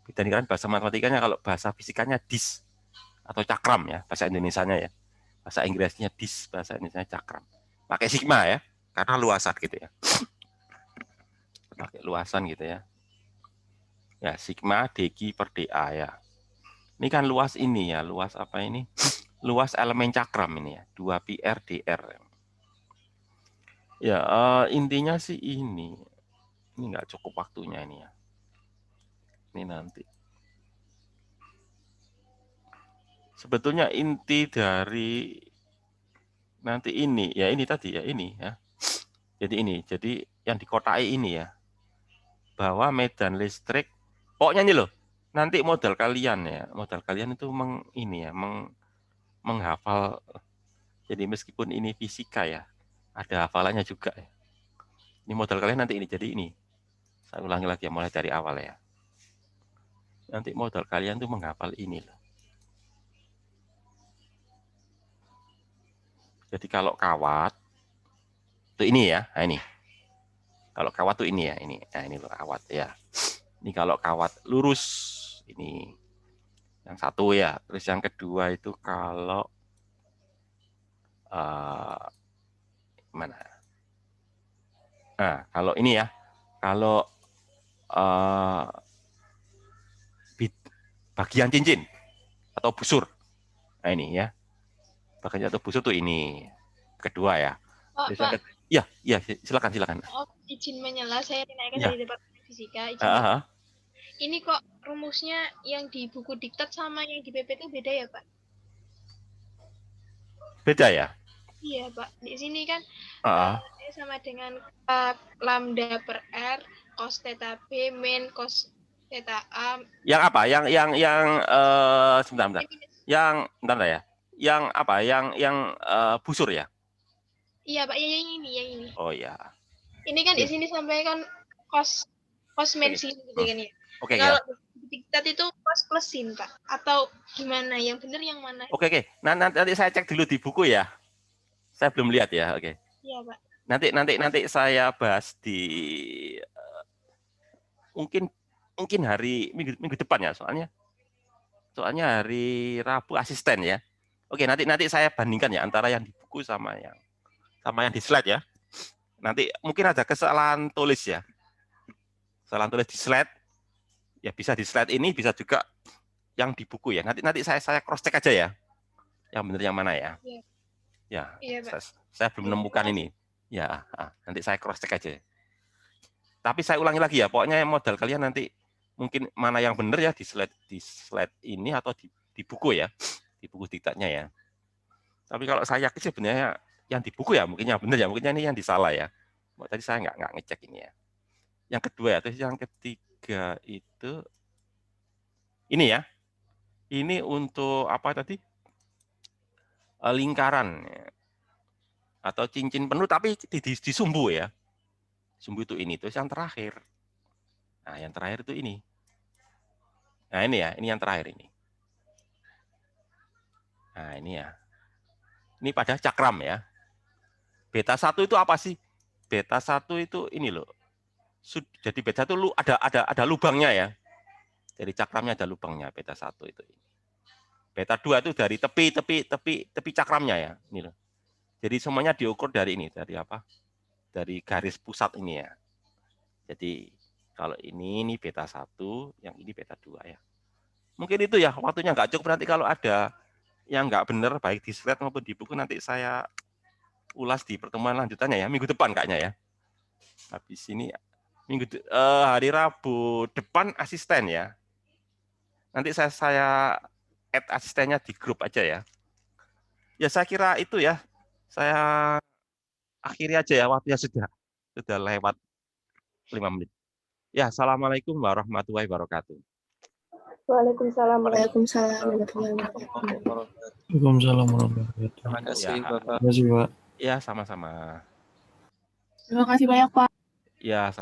Bidang lingkaran bahasa matematikanya, kalau bahasa fisikanya disk atau cakram ya, bahasa Indonesianya ya. Bahasa Inggrisnya disk, bahasa Indonesianya cakram. Pakai sigma ya, karena luasan gitu ya. Pakai luasan gitu ya. Ya, sigma dq per dA ya. Ini kan luas ini ya, luas apa ini? Luas elemen cakram ini ya, 2πr dr. Ya, intinya sih ini. Ini nggak cukup waktunya ini ya. Ini nanti. Sebetulnya inti dari nanti ini, ya ini tadi ya, ini ya. Jadi ini, jadi yang dikotai ini ya. Bahwa medan listrik, pokoknya ini loh, nanti modal kalian ya, modal kalian itu menghafal. Jadi meskipun ini fisika ya, ada hafalannya juga ya. Ini modal kalian nanti ini, jadi ini. Saya ulangi lagi ya, mulai dari awal ya. Nanti modal kalian tuh menghafal ini loh. Jadi kalau kawat, tuh ini ya, nah ini. Kalau kawat tuh ini ya, ini. Nah ini loh kawat ya. Ini kalau kawat lurus, ini. Yang satu ya. Terus yang kedua itu kalau mana? Nah, kalau ini ya. Kalau bagian cincin atau busur. Nah ini ya. Bagian atau busur tuh ini. Kedua ya. Oh, Pak. Iya, silakan. Oh, izin menyela, saya dinaikkan ya. dari departemen fisika. Ini kok rumusnya yang di buku diktat sama yang di PP itu beda ya, Pak? Beda ya? Iya, Pak. Di sini kan sama dengan lambda per R, cos theta B, min cos theta A. Yang apa? Yang sebentar. Yang bentar ya. Yang apa? Yang busur ya? Iya, Pak. Yang ini. Oh ya. Ini kan di sini sampaikan cos min sin gitu kan ya. Oke, kalau diktat itu cos plus sin, Pak, atau gimana? Yang benar yang mana? Oke. Nanti saya cek dulu di buku ya. Saya belum lihat ya. Oke. Iya, Pak. Nanti saya bahas di mungkin hari minggu depan ya, soalnya hari Rabu asisten ya. Oke, nanti saya bandingkan ya antara yang di buku sama yang di slide ya. Nanti mungkin ada kesalahan tulis ya. Kesalahan tulis di slide. Ya bisa di slide ini, bisa juga yang di buku ya. Nanti saya cross check aja ya. Yang benar yang mana ya? Ya. Saya belum menemukan ini. Ya, nanti saya cross check aja. Tapi saya ulangi lagi ya, pokoknya modal kalian nanti mungkin mana yang benar ya di slide ini atau di buku ya. Di buku diktatnya ya. Tapi kalau saya yakin sebenarnya yang di buku ya mungkin yang benar ya, mungkin ini yang disalah ya. Tadi saya nggak ngecek ini ya. Yang kedua ya, terus yang ketiga itu ini ya. Ini untuk apa tadi? Lingkaran ya. Atau cincin penuh tapi di sumbu ya. Sumbu itu ini. Terus yang terakhir. Nah, yang terakhir itu ini. Nah, ini ya, ini yang terakhir ini. Nah, ini ya. Ini pada cakram ya. Beta 1 itu apa sih? Beta 1 itu ini loh. Jadi beta 1 ada lubangnya ya. Dari cakramnya ada lubangnya beta 1 itu. Beta 2 itu dari tepi cakramnya ya, ini loh. Jadi semuanya diukur dari ini, dari apa? Dari garis pusat ini ya. Jadi kalau ini beta 1, yang ini beta 2 ya. Mungkin itu ya, waktunya nggak cukup, nanti kalau ada yang nggak benar baik di slide maupun di buku nanti saya ulas di pertemuan lanjutannya ya, minggu depan kayaknya ya. Habis ini hari Rabu depan asisten ya. Nanti saya add asistennya di grup aja ya. Ya saya kira itu ya. Saya akhiri aja ya, waktunya sudah lewat 5 menit. Ya, assalamualaikum warahmatullahi wabarakatuh. Waalaikumsalam. Waalaikumsalam warahmatullahi wabarakatuh. Terima kasih Bapak. Ya, sama-sama. Terima kasih banyak, Pak. Ya, sama.